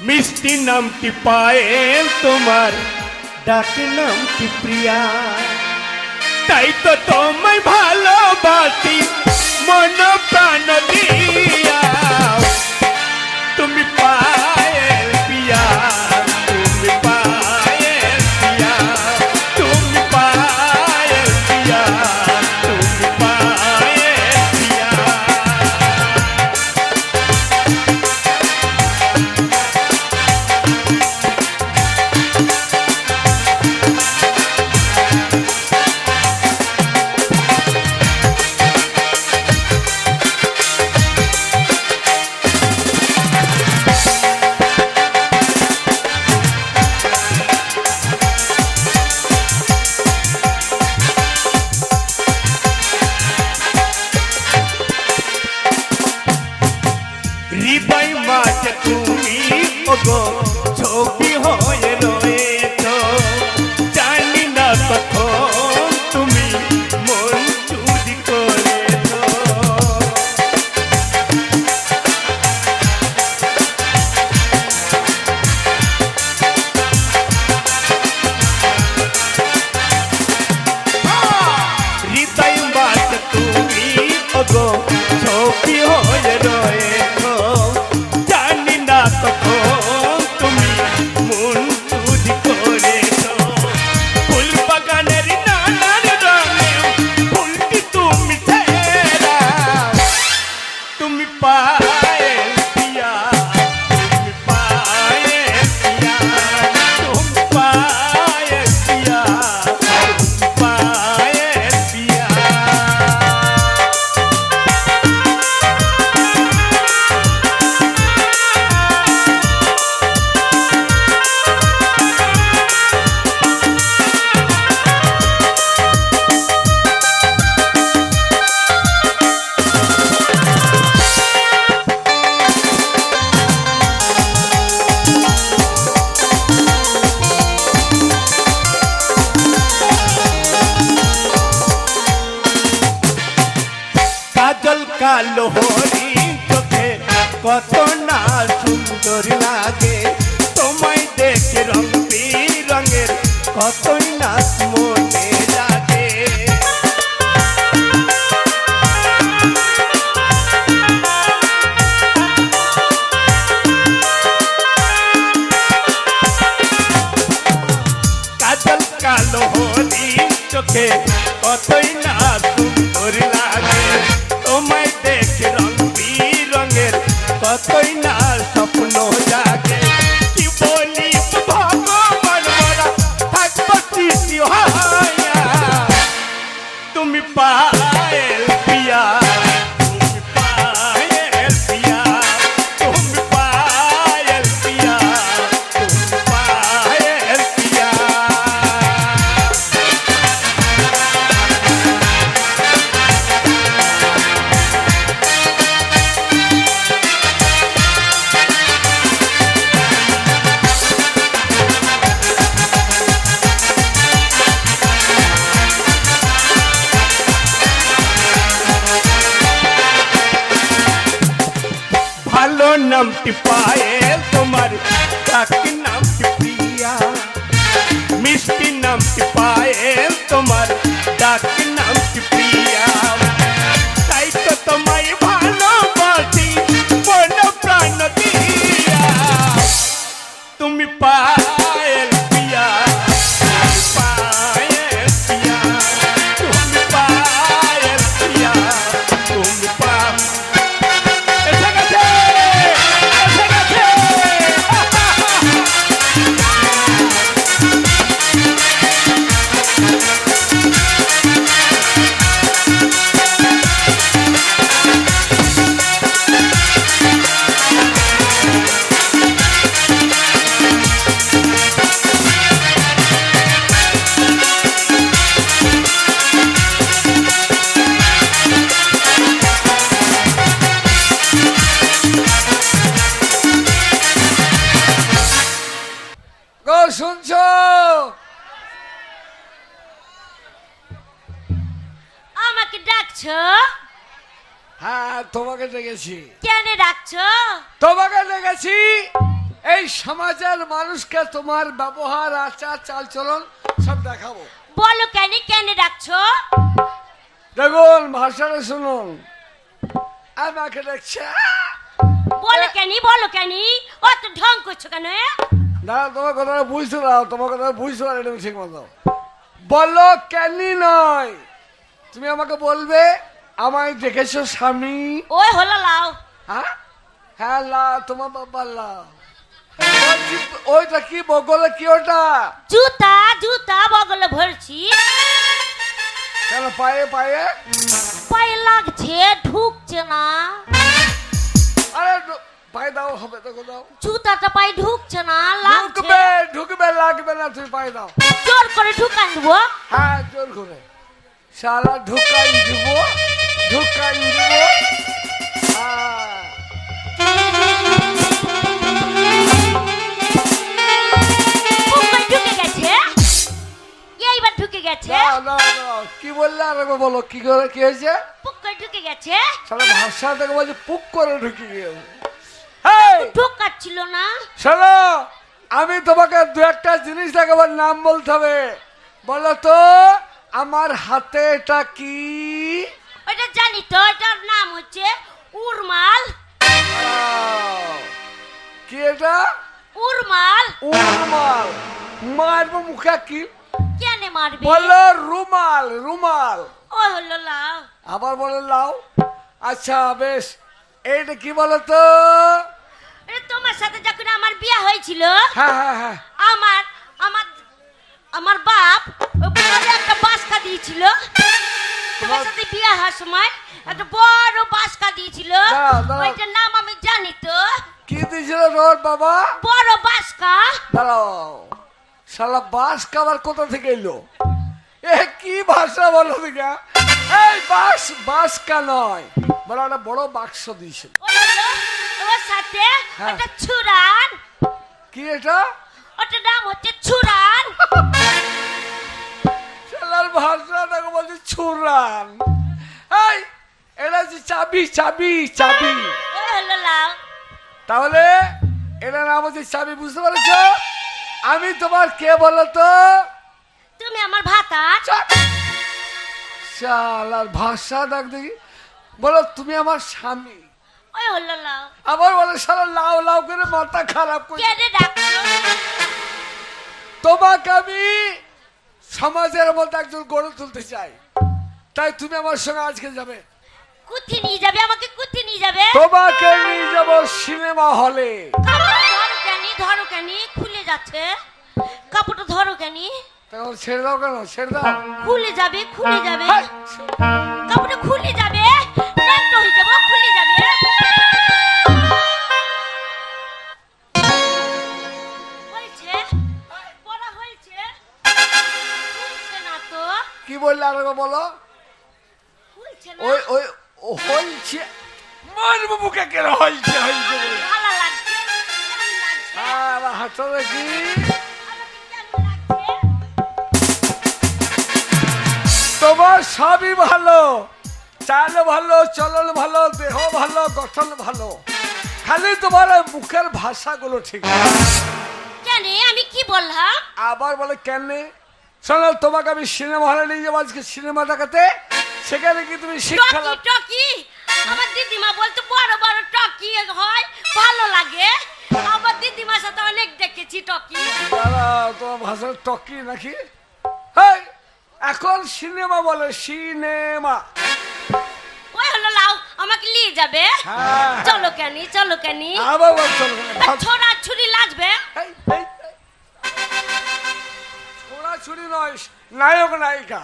মিষ্টি নামটি পায়েল তোমার ডাক নামটি প্রিয়া তাই তো তোমায় ভালোবাসি মন প্রাণ দিয়া তুমি পায়েল পিয়া তুমি পায়েল পিয়া তুমি পায়েল পিয়া তুমি পায়েল পিয়া কালো হরিণ চোখে কত না সুন্দর লাগে, তোমায় দেখে রং বিরঙের কতই না মনে লাগে। কাজল কালো হরিণ চোখে কতই না সুন্দর লাগে, তোমায় দেখে রং বিরঙের কতই না স্বপ্ন জাগে। কি বলি ভগবান মোরা থাকবো তৃতীয় হায়া, তুমি পায়েল পিয়া, তুমি পায়েল পিয়া, তুমি পায়েল পিয়া, তুমি পায়েল পিয়া। ভালো নামটি পায়েল তোমার, চাকরি নামটি প্রিয়া, মিষ্টি নামটি পায়েল তোমার, চাকরি নামটি প্রিয়া। তাই তো তোমায় ভালোবাসি মন প্রাণ দিয়া, তুমি পায়েল পিয়া, তুমি পায়েল পিয়া, তুমি পায়েল পিয়া, তুমি পায়েল। এসে গেছে, এসে গেছে। গো শুনছো? আমাকে ডাকছো? হ্যাঁ তোমাকে ডেকেছি। কেন ডাকছো? তোমাকে ডেকেছি এই সমাজের মানুষকে তোমার ব্যবহার আচার চালচলন সব দেখাবো। বলো কেন, কেন ডাকছো? দেখুন ভাষাটা শুনুন, আমাকে দেখছে। বলো কেন, বলো কেন, অত ঢং করছো কেন? না তোমার কথাটা বুঝতে দাও, তোমার কথা বুঝতে পারি তুমি ঠিক মতো। বলো কেন নয়, তুমি আমাকে বলবে আমায় দেখেছো স্বামী। ওই হলো লাও। হ্যাঁ হ্যাঁ লা, তোমার বাবা লা। বলছি, ওইটা কি বগলে কি ওটা? জুতা, জুতা বগলে ভরছি। কেন পায়ে পায়ে? পায়ে লাগছে, ঢুকছে না। আরে পায়ে দাও, হবে তো দাও। জুতাটা পায়ে ঢুকছে না, লাগছে। ঢুকবে ঢুকবে, লাগবে না, তুমি পায়ে দাও। জোর করে ঢুকান দেবো। হ্যাঁ জোর করে শালা ঢুকাই দিব, ঢুকাই দিব। হ্যাঁ পুকুরে ঢুকে গেছে, এইবার ঢুকে গেছে। না না না, কি বললে আর একবার বলো, কি করে কি হয়েছে? পুকুরে ঢুকে গেছে। শালা ভাষা থেকে বলছে পুক করে ঢুকে গেল। ঢোকাচ্ছিল না। শোনো, আমি তোমাকে দু একটা জিনিস দেখাবার নাম বলতে হবে। বলো তো আমার হাতে এটা কি? ওটা জানি তো, এটার নাম হচ্ছে উরমাল। কি এটা? উরমাল। উরমাল। মারবো মুখে কি? কেন মারবে? বলো রুমাল, রুমাল। ও হলো লাও। আবার বলো লাও। আচ্ছা বেশ, এইটা কি বলো তো? এটা তোমার সাথে যখন আমার বিয়ে হয়েছিল, হ্যাঁ হ্যাঁ হ্যাঁ, আমার আমার আমার বাপ ওই বড় একটা বাসকা দিয়েছিল। তোমার সাথে বিয়ে হওয়ার সময় একটা বড় বাসকা দিয়েছিল। দাঁড়াও, দাঁড়াও। ওইটার নাম আমি জানি তো। কি দিয়েছিল তোর বাবা? বড় বাসকা। দাঁড়াও, শালা বাস কাবার কোথা থেকে এলো? এ কি ভাষা বলো দিকা? এই বাস, বাসকা নয়, বলো একটা বড় বাক্স দিয়েছিল। ওর সাথে হ্যাঁ। একটা ছুরান। কি এটা? ওটার নাম হচ্ছে ছুরান। শালার ভাষা দেখো বলছে ছুরান। এই এটা যে চাবি চাবি চাবি। ওই হলো লাউ। তাহলে এটা নাম হচ্ছে চাবি, বুঝতে পারছো? আমি তোমার কে বলো তো? তুমি আমার ভাতার। শালার ভাষা দেখ দেখি। বলো তুমি আমার স্বামী। ওই হলো লাউ। আবার বলে শালা লাউ লাউ করে মাথা খারাপ করে। কে রে ডাকছো? তোমাকে আমি সমাজের মধ্যে একজন গড়ে তুলতে চাই, তাই তুমি আমার সঙ্গে আজকে যাবে। কুথি নিয়ে যাবে আমাকে? কুথি নিয়ে যাবে? তোমাকে নিয়ে যাবো সিনেমা হলে। কাপড়টা ধরো কেনি, ধরো কেনি, খুলে যাচ্ছে। কাপড়টা ধরো কেনি। তখন ছেড়ে দাও কেন? ছেড়ে দাও। খুলে যাবে, খুলে যাবে। হাই! কাপড়টা খুলে যাবে, নষ্ট হয়ে যাবে, খুলে যাবে। হয়েছে, পড়া হয়েছে। খুলছে না তো, কি বললে আরেকবার বলো? খুলছে না। ওই ওই ও হইছে মারবো বুকে কেন হইছে হইছে বলে। ভালো লাগছে, কেমন লাগছে? আর হাঁটো দেখি। আমাকে কেমন লাগছে? তোমার সবই ভালো, চাল ভালো, চলন ভালো, দেহ ভালো, গঠন ভালো, খালি তোমার ওই মুখের ভাষাগুলো ঠিক না। কেন আমি কি বললাম? আবার বলে কেন? শোনো, তোমাকে আমি সিনেমা হলে নিয়ে যাবো আজকে সিনেমা দেখাতে, সেখানে কি তুমি শিক্ষা টকি লাভ। টকি, আমার দিদিমা বলতো বড় বড় টকি হয়, ভালো লাগে। আমার দিদিমার সাথে অনেক দেখেছি টকি। দাঁড়াও, তোমার ভাষার টকি নাকি? হেই, এখন সিনেমা বলে সিনেমা। ওই হলো লাউ, আমাকে নিয়ে যাবে? হ্যাঁ। চলো কেনি, চলো কেনি। আবার বল চলো। ছোড়া ছুরি লাগবে। এই, এই, এই। ছোড়াছুড়ি নয়, নায়ক নায়িকা।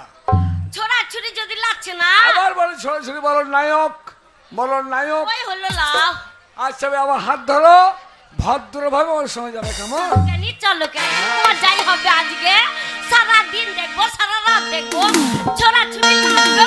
ছোড়া ছুরি যদি লাগছে না, আবার বলো ছোড়াছুড়ি, বলো নায়ক, বলো নায়ক। ওই হলো লাউ। আচ্ছা, আমার হাত ধরো, ভদ্রভাবে আমার সঙ্গে যাবে, কেমন? কেনি চলো কেনি, মজাই হবে আজকে। সারা দিন দেখবো, সারা রাত দেখবো। ছোড়া ছুরি লাগবে।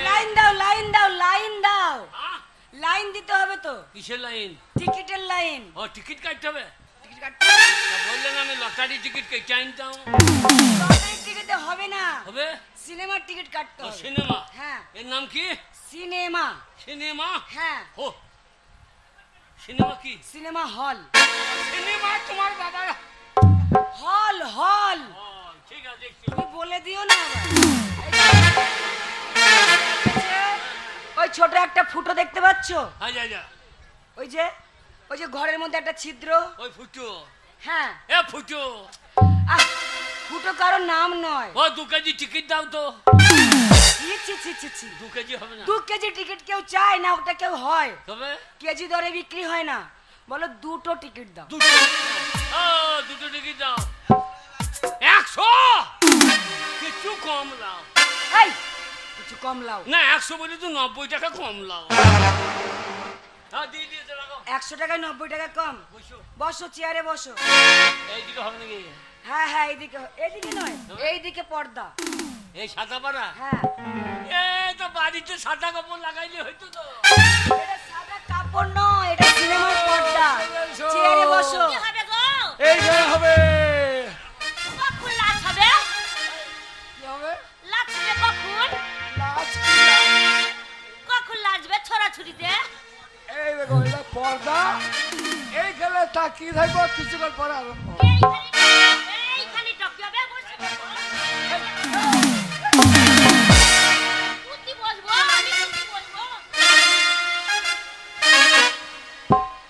লাইন দাও, লাইন দাও, লাইন দাও। লাইন দিতে হবে তো, কিসের লাইন? টিকিটের লাইন। ও টিকিট কাটতে হবে। টিকিট কাটতে হবে। তা বললেন আমি লটারি টিকিট কেটে আনতাম। লটারির টিকিটে হবে না, হবে? সিনেমার টিকিট কাটতে ও হবে। সিনেমা। হ্যাঁ, এর নাম কি? সিনেমা। সিনেমা। হ্যাঁ, ও সিনেমা কি? Cinema hall. সিনেমা তোমার বাবা। হল হল, ও ঠিক আছে, দেখছি। তুমি বলে দিও না আবার। ওই ছোট একটা ফুটো দেখতে পাচ্ছো? হ্যাঁ, যা যা। ওই যে, ওই যে ঘরের মধ্যে একটা ছিদ্র। ওই ফুটু। হ্যাঁ, এ ফুটু, আহ, ফুটো কারোর নাম নয়। ও 2 কেজি টিকিট দাও তো। ছি, ছি, ছি, ছি, ছি। 2 কেজি হবে না? 2 কেজি টিকিট কেউ চায় না, ওটা কেউ হয়। তবে কেজি দরে বিক্রি হয় না, বলো 2টো টিকিট দাও। দুটো। ও 2টো টিকিট দাও। 100 কিছু কম লাও। এই, কিছু কম লাও। না 100 বলে তো 90 টাকা কম লাও। হ্যাঁ, দিয়ে দিয়েছে, রাখো। 100 টাকায় 90 টাকা কম। বসো। বসো, চেয়ারে বসো। এইদিকে হবে নাকি? হ্যাঁ হ্যাঁ, এইদিকে, এইদিকে নয়, এইদিকে পর্দা। এই সাদা পাড়া। হ্যাঁ, এই তো বাড়িতে সাদা কাপড় লাগাইলে হইতো তো। এটা সাদা কাপড় নয়, এটা সিনেমার পর্দা। চেয়ারে বসো। কি হবে গো? এইখানে হবে। কখন লাচ হবে? কি হবে? লাচ হবে কখন? লাচ কি লাচ? কখন লাচবে ছোড়া ছুরিতে? এই দেখো, এটা পর্দা। এইখানে তাকিয়ে থাকবো, কিছুক্ষণ পরে আরম্ভ হবে। এইখানে টকি হবে, বসে বসবো। কুতি বসবো, আমি কুতি বসবো।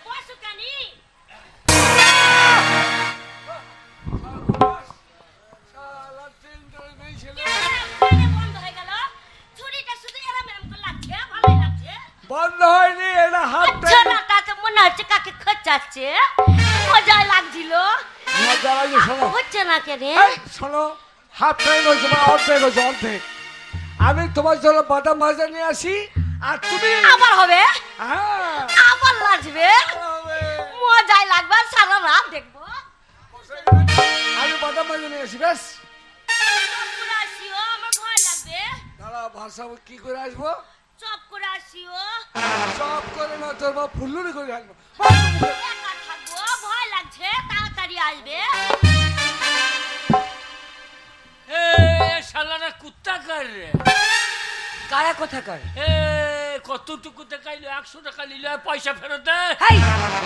বসো কেনি? চাচ্ছে, মজাই লাগছিল। মজা লাগে শোনো হচ্ছে না কেন? এই শোনো, হাফ টাইম হয়েছে বা অর্ধেক হয়েছে, অর্ধেক। আমি তোমার জন্য বাদাম ভাজা নিয়ে আসি, আর তুমি আবার হবে, হ্যাঁ আবার লাগবে, হবে। মজাই লাগবে, আর সারা রাত দেখবো। আমি বাদাম ভাজা নিয়ে আসি, বেশ। চপ করে আসিও, আমার ভয় লাগবে। দাঁড়া, ভাষা কি করে আসবো? চপ করে আসিও, চপ করে না, তোর বা ফুল্লুরি করে আসবো। একা থাকবো, ভয় লাগছে, তাড়াতাড়ি আসবে। এ শালারা কুত্তা কার রে? কারা কোথাকার? এ কতটুকু দেখাইলো? 100 টাকা নিল, আর পয়সা ফেরত দে। হাই,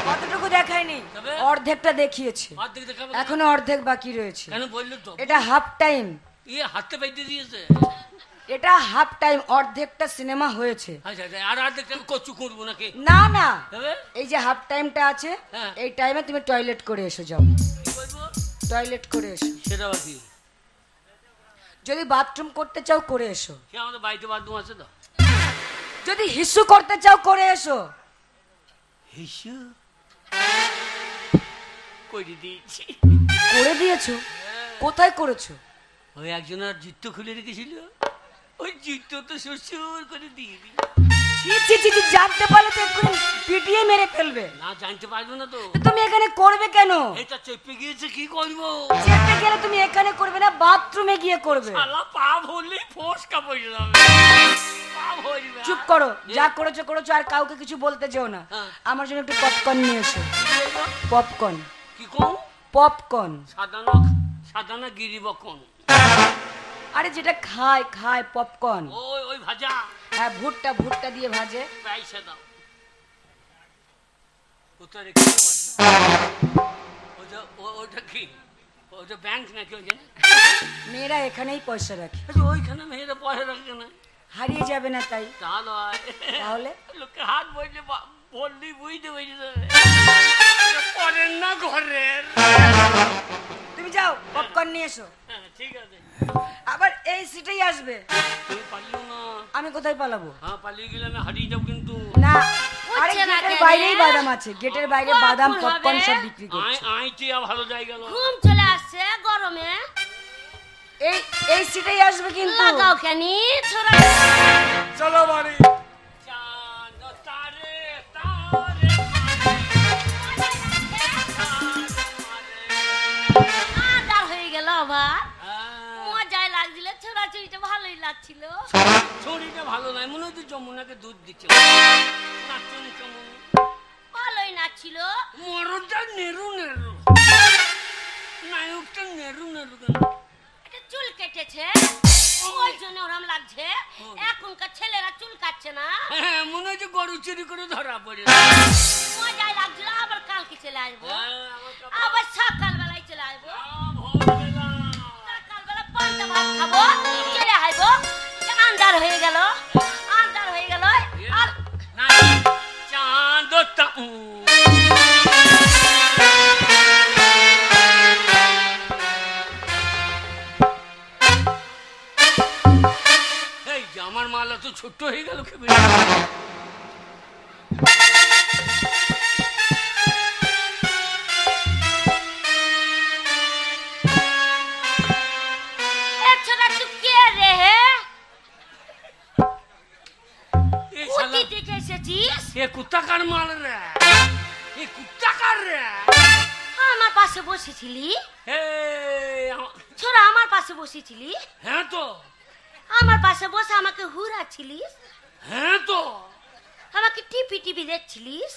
কতটুকু দেখায়নি, তবে? অর্ধেকটা দেখিয়েছে, অর্ধেক দেখাবে না? এখনো অর্ধেক বাকি রয়েছে। কেন বললো তো? এটা হাফ টাইম, হাতে বাইতে দিয়েছে। এটা হাফ টাইম, অর্ধেকটা সিনেমা হয়েছে। আচ্ছা আচ্ছা, আর অর্ধেক আমি কচু করবো নাকি? না না, তবে এই যে হাফ টাইমটা আছে, হ্যাঁ। এই টাইমে তুমি টয়লেট করে এসো, যাও কি করবো? টয়লেট করে এসো। সেটা বাকি। যদি বাথরুম করতে চাও করে এসো, সে আমাদের বাড়িতে বাথরুম আছে তো। যদি হিসু করতে চাও করে এসো। হিসু করে দিয়েছি। করে দিয়েছো? কোথায় করেছো? ওই একজনের জুতো খুলে রেখেছিল, ওই জুতো তো শ্বশুর করে দিয়ে দিই। ছি ছি ছি ছি, জানতে পারলে তো এক্ষুনি পিটিয়ে মেরে ফেলবে। না জানতে পারবো না তো। তো তুমি এখানে করবে কেন? এটা চেপে গিয়েছে, কি করবো? চেপে গেলে তুমি এখানে করবে না, বাথরুমে গিয়ে করবে। শালা পা ভরলেই ফোসকা পড়ে যাবে। পা ভরবে। চুপ করো, যা করেছো করেছো, আর কাউকে কিছু বলতে যেও না। হ্যাঁ। আমার জন্য একটু পপকর্ন নিয়ে এসো। কি বলবো? পপকর্ন, কি কোন? পপকর্ন। সাদানা গিরিবকন। আরে যেটা খায় খায় পপকর্ন। ওই ভাজা। হ্যাঁ, ভুট্টা ভুট্টা দিয়ে ভাজে। পয়সা দাও। কোথায় রেখে? ওটা কি? ওটা ব্যাংক নাকি ওইখানে? মেয়েরা এখানেই পয়সা রাখে, ওইখানে মেয়েরা পয়সা রাখে না। হারিয়ে যাবে না তাই। তাহলে তাহলে লোকে হাত বললে বললি বুঝতে পেরে যাবে। পরের না ঘরের। তুমি যাও পপকর্ন নিয়ে এসো। হ্যাঁ, ঠিক আছে। আবার এই সিটেই আসবে। তুমি পালিও না। আমি কোথায় পালাবো? হ্যাঁ, পালিয়ে গেলে আমি হারিয়ে যাবো কিন্তু। না, আরে হচ্ছে না গেটের কেন? বাইরেই বাদাম আছে, গেটের বাইরে কখন বাদাম হবে? পপকর্ন সব বিক্রি করছে। আইটিয়া ভালো জায়গা গেল। ঘুম চলে আসছে গরমে, এই এই সিটেই আসবে কিন্তু। লাগাও কেনি ছোড়া। চলো বাড়ি। চাঁদ তারে তারে আদার হয়ে গেল আবার, হ্যাঁ, মজাই লাগছিল, ছোড়াছুড়িটা ভালোই লাগছিল। শরীরটা ভালো নাই, মনে হচ্ছে যমুনাকে দুধ দিচ্ছে। নাচুন কেমন? ভালোই নাচছিল। মরদটা নেরু নেরু, নায়কটা নেরু নেরু কেন? এটা চুল কেটেছে, ওই জন্য ওরম লাগছে। এখনকার ছেলেরা চুল কাটছে না। হ্যাঁ, মনে হচ্ছে গরু চুরি করে ধরা পড়ে। মজাই লাগছিল। আবার কালকে চলে আসবো, হ্যাঁ, আবার সকালবেলায় চলে আসবো। ভোরবেলা। সকালবেলা পান্তা ভাত খাবো, চলে আসবো। আন্ধার হয়ে গেল, আন্ধার হয়ে গেল। আর না, চাঁদ এই যে আমার মালা তো ছোট্ট হয়ে গেল। এ ছোড়া তু কে রে হে? এই শালা, উতি থেকে এসেছিস? এ কুত্তা কার মাল রে? এ কুত্তা কার রে? আমার পাশে বসেছিলি? এই, ছোড়া আমার পাশে বসেছিলি? হ্যাঁ তো, আমার পাশে বসে আমাকে হুরাচ্ছিলিস? হ্যাঁ তো। আমাকে টিপি টিপি দেখছিলিস?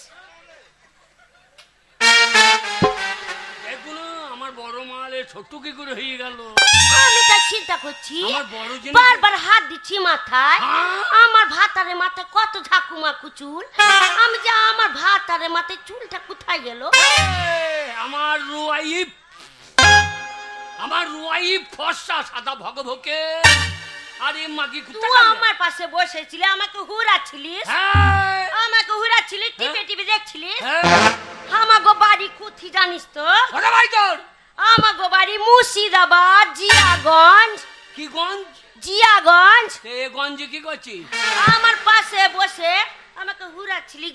এগুলো আমার বড় মালে ছোট্ট কি করে হয়ে গেল? আমি তাই চিন্তা করছি, আমার বড় জিনিস- বারবার হাত দিচ্ছি মাথায়। হ্যাঁ? আমার ভাতারে মাথায় কত ঝাঁকুমাকু চুল, আমি যে আমার ভাতারে মাথায় চুলটা কোথায় গেল? আমার রুয়াই ফর্সা সাদা ভগভকে। আরে মাগি কুত্তা তুই কার রে? আমার পাশে বসেছিলি, আমাকে হুরাচ্ছিলিস? হ্যাঁ, আমাকে হুরাচ্ছিলিস, টিপে টিপে দেখছিলিস? হ্যাঁ। আমাগো বাড়ি কোথায় জানিস তো? ওটা ভাই তোর আমাগো বাড়ি মুর্শিদাবাদ, জিয়াগঞ্জ। কি গঞ্জ? জিয়াগঞ্জ। সে গঞ্জে কি করছিস? আমার পাশে বসে আমাকে হুড়াচ্ছিলি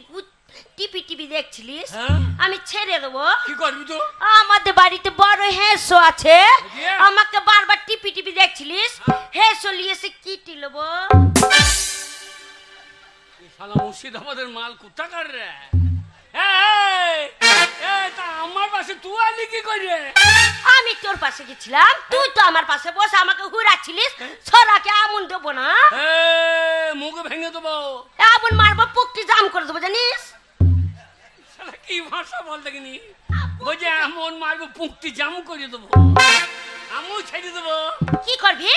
টিপি টিপি দেখছিলিস হ্যাঁ? আমি ছেড়ে দেবো কি করবি তো আমাদের বাড়িতে বড় হেঁসো আছে দিয়ে? আমাকে বারবার টিপি টিপি দেখছিলিস হেঁসো নিয়ে এসে কি লবো এই শালা মুর্শিদাবাদের মাল কোথাকার রে? এই, এই, তা আমার পাশে তুই আলি কি করে? আমি তোর পাশে গেছিলাম তুই তো আমার পাশে বসে আমাকে হুড়াচ্ছিলিস ছড়াকে আমন দেবো না মুখ ভেঙে দেবো। আমন মারবো পুকটি জাম করে দেবো জানিস শালা কি ভাষা বল দেখিনি? বলছে এমন মারবো পুঁকটি জাম করে দেবো, আমিও ছেড়ে দেবো। কি করবি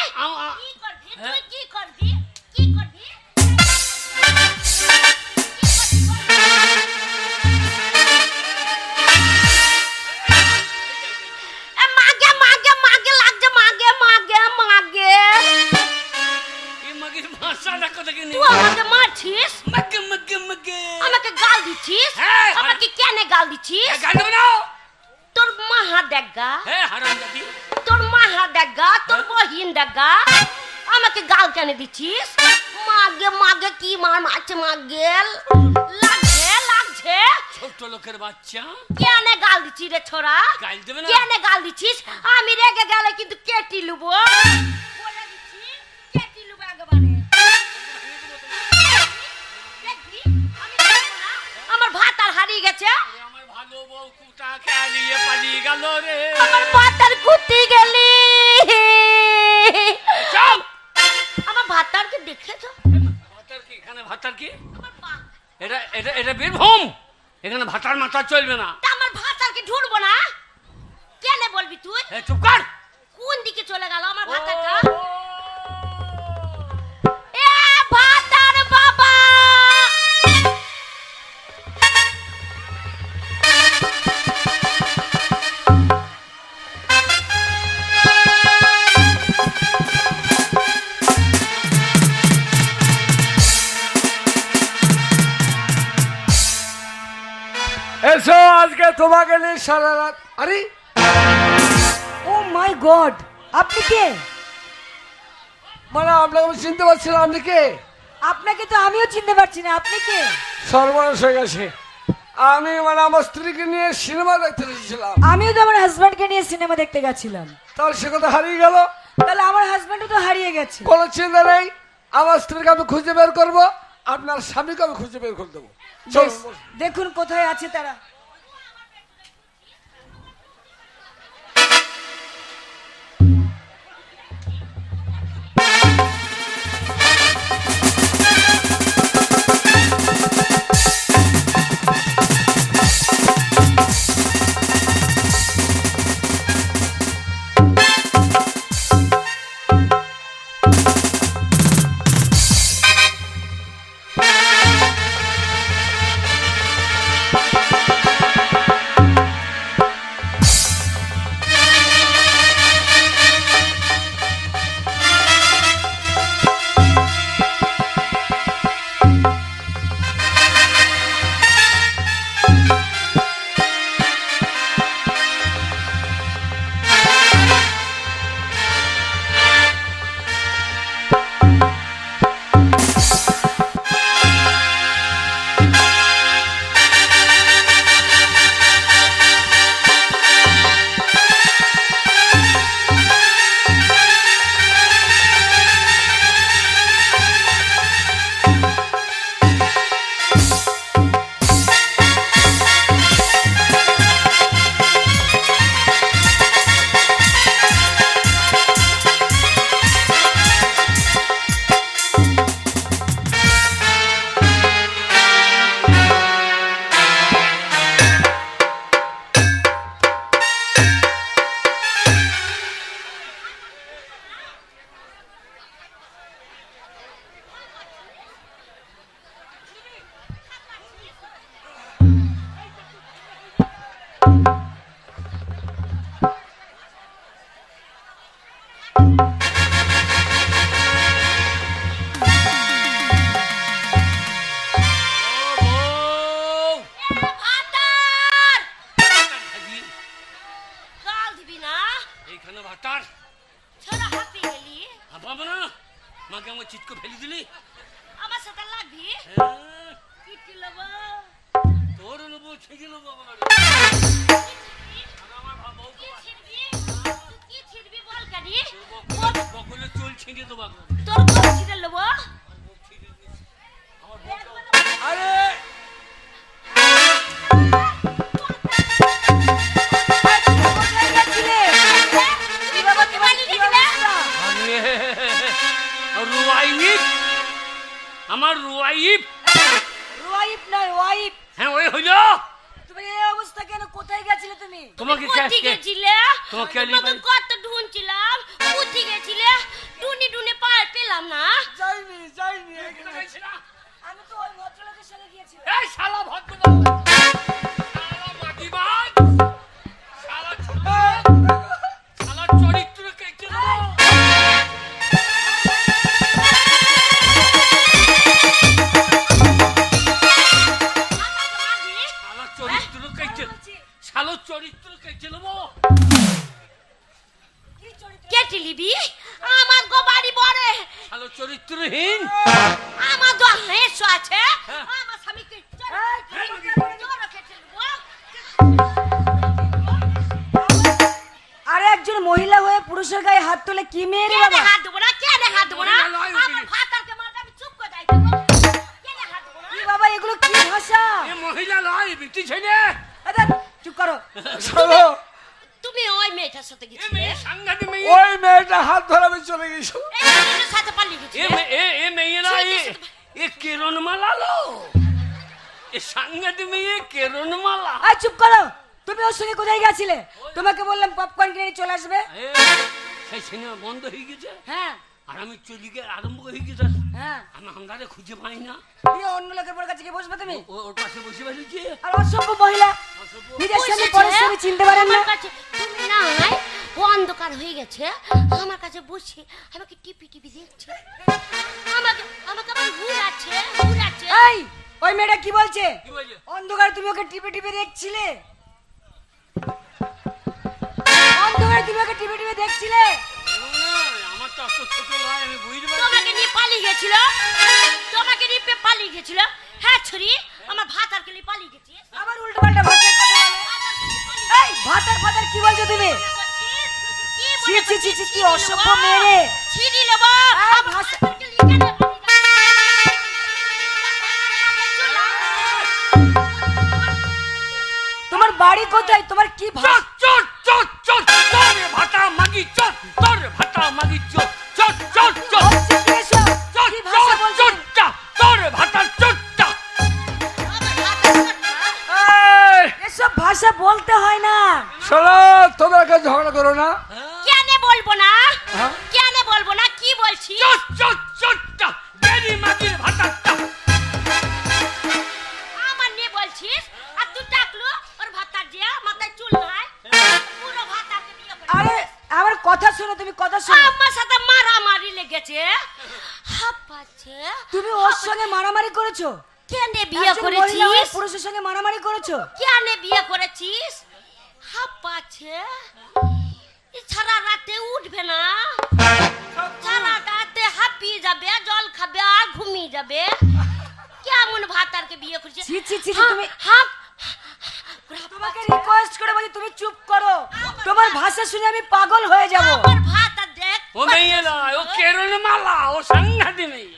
কি করবি তুই কি করবি কি করবি মাগে মাগে মাগে লাগছে মাগে মাগে মাগে এই মাগির ভাষাটা কথা দেখিনি? তুই আমাকে মারছিস মাগে মাগে মাগে। আমাকে গাল দিচ্ছিস হ্যাঁ, আমাকে কেন গাল দিচ্ছিস গাল দেবে না? তোর মাহা দেখা হ্যাঁ হারাম জাতি। তোর মাহা দেখা তোর বহিন দেখা আমাকে গাল কেন দিচ্ছিস মাগে মাগে কি মার মারছে মাগে লাগছে লাগছে ছোট লোকের বাচ্চা কেন গাল দিচ্ছিস রে ছোড়া গাল দেবে না? কেন গাল দিচ্ছিস আমি রেগে গেলে কিন্তু কেটি লুবো বলে দিচ্ছি কেটি লুবো একেবারে দেখবি, আমি দেখবো না। আমার ভাত আর হারিয়ে গেছে আমার ভালো বউ কুটা খেলিয়ে পালিয়ে গেল রে। আমার ভাত আর কুত্তি গেলি চুপ! আমার ভাত আর কি দেখেছো ভাতার কি এখানে? ভাতার কি? আমার ভাত এটা এটা এটা বীরভূম, এখানে ভাতার মাথা চলবে না। তা আমার ভাত আর কি ঢুলবো না কেন বলবি তুই এ চুপ কর। কোন দিকে চলে গেল আমার ভাতাটা এ ভাতার বাবা এসো আজকে তোমাকে নিয়ে সারা রাত। আরে ও মাই গড আপনি কে? মানে আপনাকে আমি চিনতে পারছি না, আপনি কে? আপনাকে তো আমিও চিনতে পারছি না, আপনি কে? সর্বনাশ হয়ে গেছে। আমি মানে আমার স্ত্রীকে নিয়ে সিনেমা দেখতে এসেছিলাম, আমিও তো আমার হাজব্যান্ডকে নিয়ে সিনেমা দেখতে গেছিলাম। তার সে কথা হারিয়ে গেল। তাহলে আমার হাজব্যান্ডও তো হারিয়ে গেছে। কোনো চিন্তা নেই, আমার স্ত্রীকে আমি খুঁজে বের করবো, আপনার স্বামীকে আমি খুঁজে বের করে দেবো। বেশ, দেখুন কোথায় আছে তারা। ভাতার ছোড়া হাঁপি গেলি হাঁপাবো না, মাকে আমার চিৎকো ফেলে দিলি। আমার সাথে লাগবি হ্যাঁ, কি লবো তোর নেবো ছিঁড়ে নেবো আমার কি ছিড়বি তুই কি ছিড়বি বল কানি বকলে চুল ছিঁড়ে দেবো তোর কোন ছিড়ে লবো আরে কোথায় গেছিলে? কি বাবা, তোমার কি অবস্থা? রুয়াইপ আমার রুয়াইপ ওয়াইফ নয়, ওয়াইফ। হ্যাঁ ওই হইল তুমি এই অবস্থা কেন? কোথায় গেছিলে তুমি? তোমাকে কোথি গেছিলে তোমাকে তোমাকে কত ঢুনছিলাম কোথি গেছিলে ডুনি ডুনি পার পেলাম না যাইনি যাইনি আমি তো ওই ভদ্রলোকের সঙ্গে গিয়েছিলাম। এই শালা ভদ্র শালা মাটিবাজ শালা ছোট শালা চরিত্র কেটে দেবো শালা চরিত্র কেটে শালা চরিত্র কেটে দেবো কেটে লিবি আমার গো বাড়ি বড়ে শালা চরিত্রহীন আমার তো হেস আছে হ্যাঁ। আমার স্বামীকে আরে একজন মহিলা হয়ে পুরুষের গায়ে হাত তোলে কি মেয়ে রে বাবা? হাত দেবো না কেনে হাত দেবো না লয় আমার উঠবি। ভাতারকে মারতে আমি চুপ করে যাই দেবো কেনে হাত দেবো না কি বাবা, এগুলো কি ভাষা? এ মহিলা লয় বিটি ছেলে আরে চুপ করো। শোনো, তুমি ওই মেয়েটার সাথে এ গেছিলে মেয়ে সাংঘাতিক মেয়ে ওই মেয়েটা হাত ধরে আমি চলে গেছো। এই মেয়েটার সাথে পালিয়ে এ গেছিলে মে- এ মেয়ে না এ কেরণ মালা লো এ সাংঘাতিক মেয়ে কেরণ মালা আয় চুপ করো। তুমি ওর সঙ্গে কোথায় গেছিলে? তোমাকে বললাম পপকর্ন কিনে নিয়ে চলে আসবে। এ, সেই সিনেমা বন্ধ হয়ে গেছে হ্যাঁ আর আমি চলে গিয়ে আরম্ভ হয়ে গেছে হ্যাঁ। আমি হাঙ্গারে খুঁজে পাই না দিয়ে অন্য লোকের বড় কাছে গিয়ে বসবে তুমি? ওর পাশে বসে বসেছি আর অসভ্য মহিলা, নিজের সামনে পরের সামনে চিনতে পারেন না। আমার কাছে তুমি না ও অন্ধকার হয়ে গেছে আমার কাছে বসে আমাকে টিপি টিপি দেখছে আমাকে আমাকে আবার ঘুরাচ্ছে এই ওই মেয়েটা কি বলছে? কি বলছে অন্ধকারে তুমি ওকে টিপে টিপে দেখছিলে? অন্ধকারে তুমি ওকে টিপে টিপে দেখছিলে? এরকম নয়, আমার তো অত ছোট নয় আমি বুঝতে পারছি তোমাকে নিয়ে পালিয়ে গেছিল হ্যাঁ ছুরি আমার ভাতারকে নিয়ে পালিয়ে গেছি আবার উল্টো পাল্টা ভাষায় কথা বলে। এই ভাতার ফাতার কি বলছো তুমি? ছি, ছি, ছি, ছি, কি অসভ্য মেয়ে রে। ছিড়ি নেবো এই ভাষা- তোমার বাড়ি কোথায়? তোমার কি ভাষা? চট চট চট চট তোর ভাটা মাগি চট তোর ভাটা মাগি চট চট চট চট হচ্ছে কি এসব? চট কি ভাষা চট বলছো তুমি? চটটা তোর ভাটা চটটা এই, এসব ভাষা বলতে হয় না। শোনো, তোমরা কেউ ঝগড়া করো না। কেন বলবো না হ্যাঁ? কেন বলবো না কি বলছি চট চট চটটা বেরি মাগির ভাটাটা আমার নিয়ে বলছিস আর তুই ডাকলো ওর ভাতার যে মাথায় চুল নাই পুরো ভাতাকে বিয়ে করে আরে আমার কথা শোনো, তুমি কথা শোনো। আমার সাথে মারামারি লেগেছে হাঁপাচ্ছে তুমি ওর সঙ্গে মারামারি করেছো? কেন বিয়ে একজন মহিলা হয়ে করেছিস পুরুষের সঙ্গে মারামারি করেছো? কেন বিয়ে করেছিস হাঁপাচ্ছে সারা রাতে উঠবে না সারা রাতে হাঁপিয়ে যাবে জল খাবে আর ঘুমিয়ে যাবে কেমন ভাতারকে বিয়ে করেছে ছি, ছি, ছি, তুমি- হাঁপ তোমাকে রিকোয়েস্ট করে বলি তুমি চুপ করো। তোমার ভাষা শুনে আমি পাগল হয়ে যাব। আমার ভাতার দেখ ও মেয়ে নয় ও কেরণ মালা ও সাংঘাতিক মেয়ে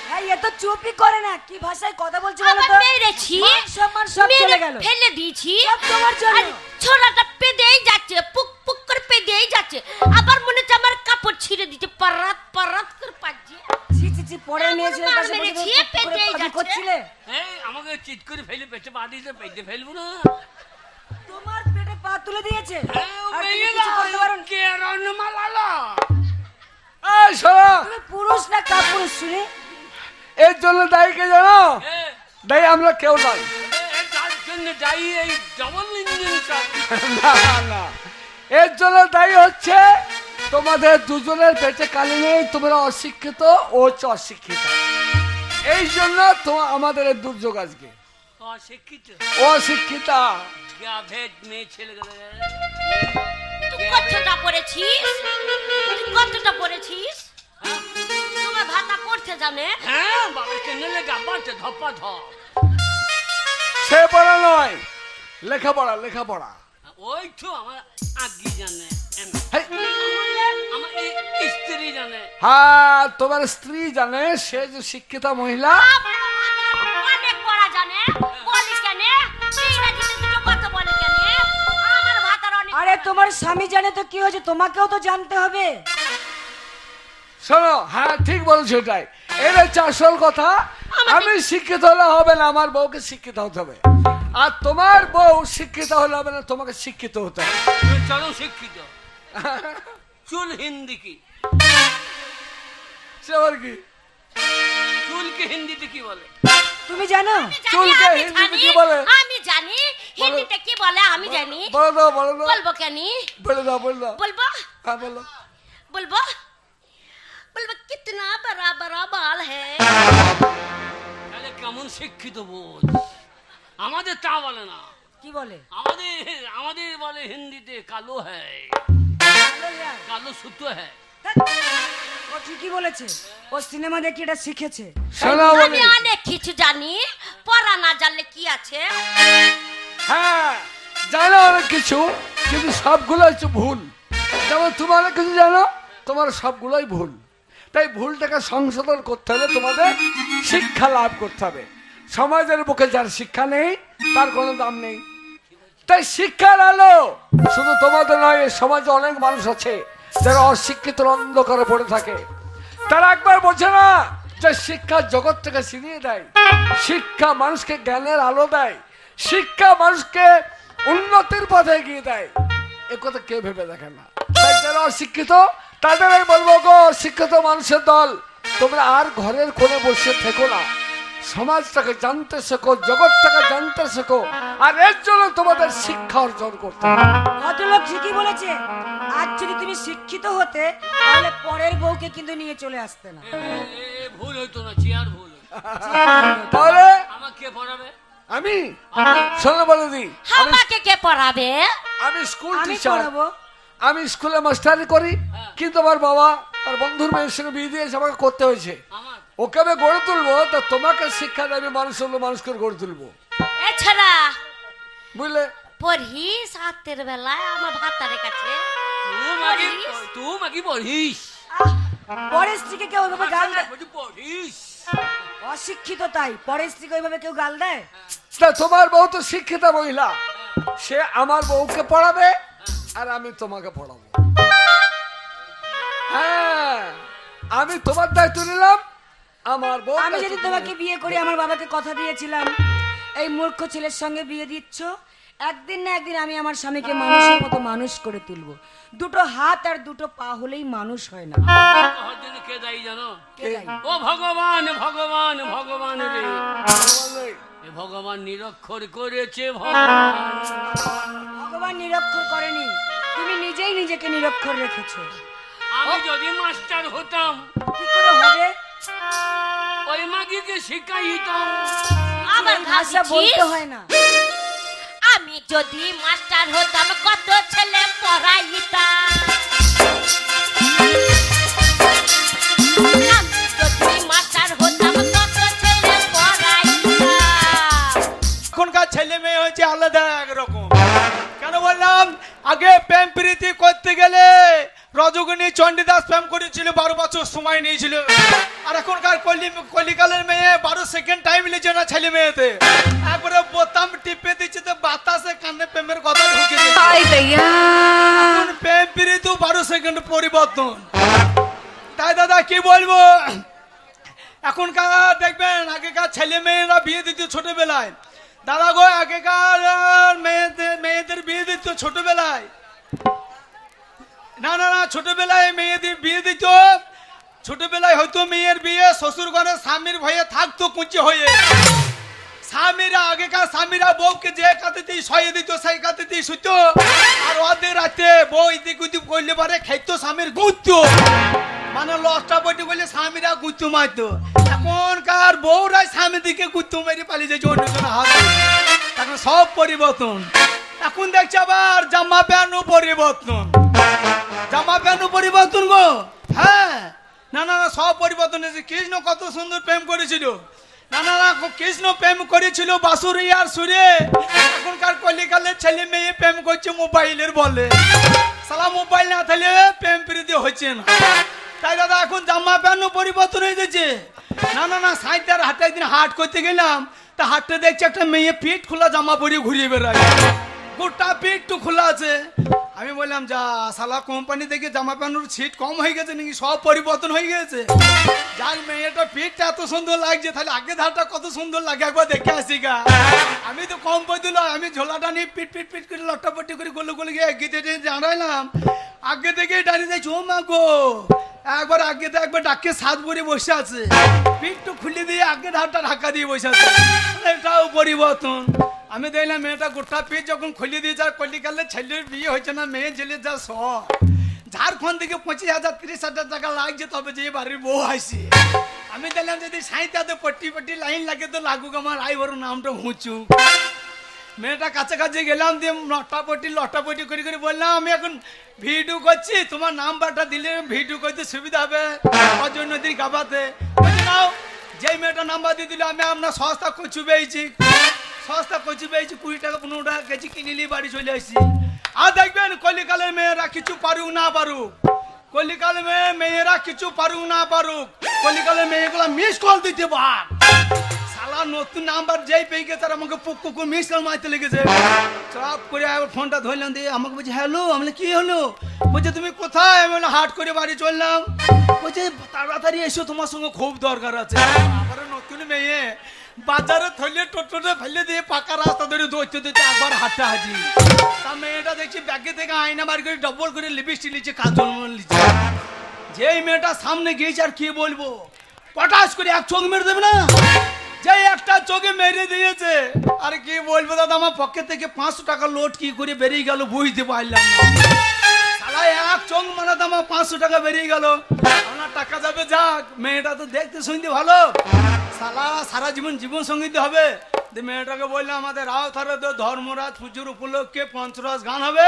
হ্যাঁ, এ তো চুপই করে না। কি ভাষায় কথা বলছো বলো আবার তো? মেরেছি মান সম্মান সব মেরে চলে গেল। ফেলে দিয়েছি সব তোমার জন্য। আর ছোড়াটা পেদেই যাচ্ছে পুক পুক করে পেদেই যাচ্ছে আবার মনে হচ্ছে আমার কাপড় ছিঁড়ে দিচ্ছে পারাত পারাত করে পাচ্ছে ছি, ছি, ছি, পরের মেয়ে ছেলের কাছে বসে মেরেছি, তুমি চুপ করে পেটেই পাগল যাচ্ছে। করছিলে? এই আমাকে চিৎ করে ফেলে পেটে পা দিয়েছে পেটে ফেলবো না তোমার পেটে পা তুলে দিয়েছে এই, ও আর তুমি মেয়ে কিছু করতে পারো নয় না। কেরণ মালা লো এই শোনো, তুমি পুরুষ না কাপুরুষ শুনে? এর জন্য দায়ী কে জানো? এ, দায়ী আমরা কেউ নয়। এ, তার জন্য যাই এই ডবল ইঞ্জিন না, না, এর জন্য দায়ী হচ্ছে তোমাদের দুজনের পেটে কালি নেই। তোমরা অশিক্ষিত, ও হচ্ছে অশিক্ষিত। এই জন্য আমাদের এই দুর্যোগ আজকে। অশিক্ষিত অশিক্ষিতা গাভেদ মেয়ে ছেলে তুই কতটা পড়েছিস তুই কতটা পড়েছিস তোমার ভাতা পড়তে জানে? হ্যাঁ বাবা কেন লেখা বাড়ছে ধপা ধপ। সে পড়া নয়, লেখাপড়া লেখাপড়া। ওই তো আমার আগে জানে, হেই, আমার স্ত্রী জানে। হ্যাঁ তোমার স্ত্রী জানে, সে যে শিক্ষিতা মহিলা। অনেক পড়া জানে, বলি কেন? ইংরেজিতে দুটো কথা বলি কেন? আমার ভাতার অনেক। আরে তোমার স্বামী জানে তো কি হয়েছে, তোমাকেও তো জানতে হবে। শোনো, হ্যাঁ ঠিক বলছো, এটাই এটা হচ্ছে আসল কথা। আমি শিক্ষিত হলে হবে না, আমার বউকে শিক্ষিত হতে হবে। আর তোমার বউ শিক্ষিত হলে হবে না, তোমাকে শিক্ষিত হতে হবে। তুমি চরম শিক্ষিত। চুল হিন্দি কি? সে আবার কি? চুলকে হিন্দিতে কি বলে? তুমি জানো? চুলকে আমি হিন্দিতে জানি, কি বলে? আমি জানি হিন্দিতে কি বলে, আমি জানি। বলো দাও, বলো দাও, বলবো কেন? বলে দাও, বলে দাও। বলবো হ্যাঁ বলো। বলবো বলবো কিতনা বড়া বড়া বাল হ্যায়। তাহলে কেমন শিক্ষিত বোঝ? আমাদের তা বলে না, কি বলে? আমাদের আমাদের বলে হিন্দিতে কালো হ্যায়, কালো সুতো হ্যায়। ও ঠিকই বলেছে, ও সিনেমা দেখে এটা শিখেছে। শোনো আমি বলি, অনেক কিছু জানি, পড়া না জানলে কি আছে? হ্যাঁ জানো অনেক কিছু, কিন্তু সবগুলো হচ্ছে ভুল। যেমন তুমি অনেক কিছু জানো, তোমার সবগুলোই ভুল। তাই ভুলটাকে সংশোধন করতে হলে তোমাদের শিক্ষা লাভ করতে হবে। সমাজের বুকে যার শিক্ষা নেই তার কোনো দাম নেই। তাই শিক্ষার আলো শুধু তোমাদের নয়, এই সমাজে অনেক মানুষ আছে যারা অশিক্ষিত অন্ধকারে পড়ে থাকে। তারা একবার বোঝে না যে শিক্ষা জগৎটাকে ছিনিয়ে দেয়, শিক্ষা মানুষকে জ্ঞানের আলো দেয়, শিক্ষা মানুষকে উন্নতির পথে এগিয়ে দেয়। এ কথা কেউ ভেবে দেখে না। তাই যারা অশিক্ষিত তাদের আমি বলবো, গো শিক্ষিত মানুষের দল, তোমরা আর ঘরের কোণে বসে থেকো না, সমাজটাকে জানতে শেখো, জগৎটাকে জানতে শেখো। আর এর জন্য তোমাদের শিক্ষা অর্জন করতে হবে। ভদ্রলোক ঠিকই বলেছে। আজ যদি তুমি শিক্ষিত হতে, তাহলে পরের বউকে কিন্তু নিয়ে চলে আসতে না। ভুল হইতো না, চেয়ার ভুল হইতো। তাহলে আমার কে পড়াবে? আমি শোনো বলে দিই, আমাকে কে পড়াবে? আমি স্কুল আমি টিচার, পড়াবো। আমি স্কুলে মাস্টারি করি। কিন্তু আমার বাবা তার বন্ধুর মেয়ের সঙ্গে বিয়ে দিয়েছে, আমাকে করতে হয়েছে। আমার ওকে আমি গড়ে তুলবো, তা তোমাকে শিক্ষা দেবে, মানুষ হলো মানুষকে গড়ে তুলবো, এছাড়া বুঝলে? পড়িস রাতের বেলায় আমার ভাতারের কাছে। তুই মাকি পড়িস, পরের স্ত্রীকে কেউ ওইভাবে গাল দেয়? বলছি পড়িস। অশিক্ষিত তাই পরের স্ত্রীকে ওইভাবে কেউ গাল দেয়? তা তোমার বউ তো শিক্ষিতা মহিলা, সে আমার বউকে পড়াবে আর আমি তোমাকে পড়াবো। হ্যাঁ, আমি তোমার দায়িত্ব নিলাম, আমার বউ। আমি যদি তোমাকে বিয়ে করি, আমার বাবাকে কথা দিয়েছিলাম, এই মূর্খ ছেলের সঙ্গে বিয়ে দিচ্ছ, একদিন না একদিন আমি আমার স্বামীকে মানুষের মতো মানুষ করে তুলবো। দুটো হাত আর দুটো পা হলেই মানুষ হয় না। তোর জন্য কে দায়ী জানো? কে দায়ী? ও ভগবান, ভগবান, ভগবান রে, এ ভগবান নিরক্ষর করেছে ভগবান। ভগবান নিরক্ষর করেনি, তুমি নিজেই নিজেকে নিরক্ষর রেখেছো। আমি যদি মাস্টার হতাম, কি করে হবে? ওই মাগিকে শিখাইতাম। আমার এই ভাষা বলতে হয় না। আমি যদি মাস্টার হতাম, কত ছেলে পড়াইতাম। আমি যদি মাস্টার হতাম, কত ছেলে পড়াইতাম। এখনকার ছেলে মেয়ে হয়েছে আলাদা একরকম। কেন বললাম? আগে প্রেম প্রীতি করতে গেলে রজগুনি চণ্ডীদাস প্রেম করেছিল, 12 বছর সময় নিয়েছিল। আর এখনকার কলিকালের মেয়ে 12 সেকেন্ড টাইম নিয়েছে না ছেলে মেয়েতে। একবারে বোতাম টিপে দিচ্ছে তো বাতাসে কানে প্রেমের কথা ঢুকে দিচ্ছে। এখন প্রেম প্রীতি 12 সেকেন্ড পরিবর্তন। তাই দাদা কি বলবো, এখনকার দেখবেন আগেকার ছেলে মেয়েরা বিয়ে দিত ছোটবেলায়। দাদা গো, আগেকার মেয়েদের বিয়ে দিত ছোটবেলায়। না না না, ছোটবেলায় মেয়েদের বিয়ে দিত। ছোটবেলায় হয়তো মেয়ের বিয়ে শ্বশুর ঘরে স্বামীর ভয়ে থাকতো কুঁচি হয়ে। স্বামীরা আগেকার স্বামীরা বউকে যে কাঁদিতেই শয়ে দিত, সেই কাঁদিতেই শুত। আর ওদের রাতে বউ ইতি কুতি করলে পারে খাইতো স্বামীর গুঁতো, মানে লসটা বটি বলে স্বামীরা গুঁতো মারতো। এখনকার বউরাই স্বামীর দিকে গুঁতো মেরে পালিয়ে যায় অন্যজন হাত। এখন সব পরিবর্তন। এখন দেখছি আবার জামা প্যান্টও পরিবর্তন। জামা প্যান্টও পরিবর্তন গো। হ্যাঁ, না না না, সব পরিবর্তন হয়েছে। কৃষ্ণ কত সুন্দর প্রেম করেছিল। না না না, কৃষ্ণ প্রেম করেছিল বাসুরি আর সুরে। এখনকার কলিকালের ছেলে মেয়ে প্রেম করছে মোবাইলের বলে। সালা মোবাইল না থাকলে প্রেম প্রীতি হচ্ছে না। তাই দাদা এখন জামা প্যান্ট পরিবর্তন হয়ে গেছে। না না না, সাইডটার হাটে একদিন হাট করতে গেলাম, তা হাটে দেখছি একটা মেয়ে পিঠ খোলা জামা পরে ঘুরিয়ে বেড়ায়, গোটা পিঠ তো খোলা আছে। আমি বললাম যা সালা কোম্পানি থেকে জামা প্যান্টের ছিট কম হয়ে গেছে নাকি, সব পরিবর্তন হয়ে গেছে। যার মেয়েটা পিঠটা এত সুন্দর লাগছে, তাহলে আগে ধারটা কত সুন্দর লাগে একবার দেখে আসি গা। আমি তো কম পই দিল, আমি ঝোলাটা নিয়ে পিট পিট পিট করে লট্টাপট্টি করে গলে গলে গিয়ে গিয়ে জানাইলাম, আগে থেকে দাঁড়িয়ে যাই ও মা গো, একবার আগে তো একবার ডাকে সাত ভরে বসে আছে, পিঠটা খুলে দিয়ে আগে ধারটা ঢাকা দিয়ে বসে আছে। এটাও পরিবর্তন। আমি দেখলাম মেয়েটা গোটা পিঠ যখন খুলে দিয়েছে, আর কলিকালে ছেলের বিয়ে হয়েছে না, মেয়ে ছেলে যা সব ঝাড়খণ্ড থেকে 25,000 30,000 টাকা লাগছে, তবে যে বাড়ির বউ আসি। আমি দেখলাম যদি সাঁইতাতে পট্টি পট্টি লাইন লাগে তো লাগুক, আমার আইবর নামটা হুঁচু। মেয়েটা কাছাকাছি গেলাম, দিয়ে লটাপটি করে করে বললাম আমি এখন ভিডিও করছি, তোমার নাম্বারটা দিলে ভিডিও করতে সুবিধা হবে অজন্য দিন গাবাতে। নাও, যেই মেয়েটা নাম্বার দিয়ে দিল, আমি আপনার সস্তা কচু পেয়েছি, 20 টাকা 15 টাকা কেজি কিনে নিয়ে বাড়ি চলে আসছি। আর দেখবেন কলিকালের মেয়েরা কিছু পারুক না পারুক, কলিকালের মেয়েরা কিছু পারুক না পারুক, কলিকালের মেয়েগুলো মিস কল দিতে পার। শালা নতুন নাম্বার যেই পেয়ে গেছে, তার আমাকে পুকুর মিস কল মারতে লেগেছে। চাপ করে ফোনটা ধরলাম, দিয়ে আমাকে বলছে হ্যালো। আমি কি হলো? বলছে তুমি কোথায়? আমি বললাম হাট করে বাড়ি চললাম। বলছে তাড়াতাড়ি এসো, তোমার সঙ্গে খুব দরকার আছে। আবার নতুন মেয়ে বাজারে থইলে টোটোতে ফেলে দিয়ে পাকা রাস্তা ধরে দৌড়তে দৌড়তে একবার হাঁটা হাজি। তা মেয়েটা দেখছি ব্যাগে থেকে আয়না বার করে ডবল করে লিপস্টিক নিচ্ছে, কাজল নিচ্ছে। যেই মেয়েটা সামনে গিয়েছে আর কি বলবো, পটাশ করে এক চোখ মেরে দেবে না, যে একটা চোখে মেরে দিয়েছে। আর কি বলবো দাদা, আমার পকেট থেকে 500 টাকা লোড কি করে বেরিয়ে গেল বুঝতে পারলাম না। শালা এক চোখ মানে তো আমার 500 টাকা বেরিয়ে গেল। আমার টাকা যাবে যাক, মেয়েটা তো দেখতে শুনতে ভালো, শালা সারা জীবন সঙ্গীত হবে। মেয়েটাকে বললাম আমাদের রাওথারে তো ধর্মরাজ পুজোর উপলক্ষে পঞ্চরস গান হবে,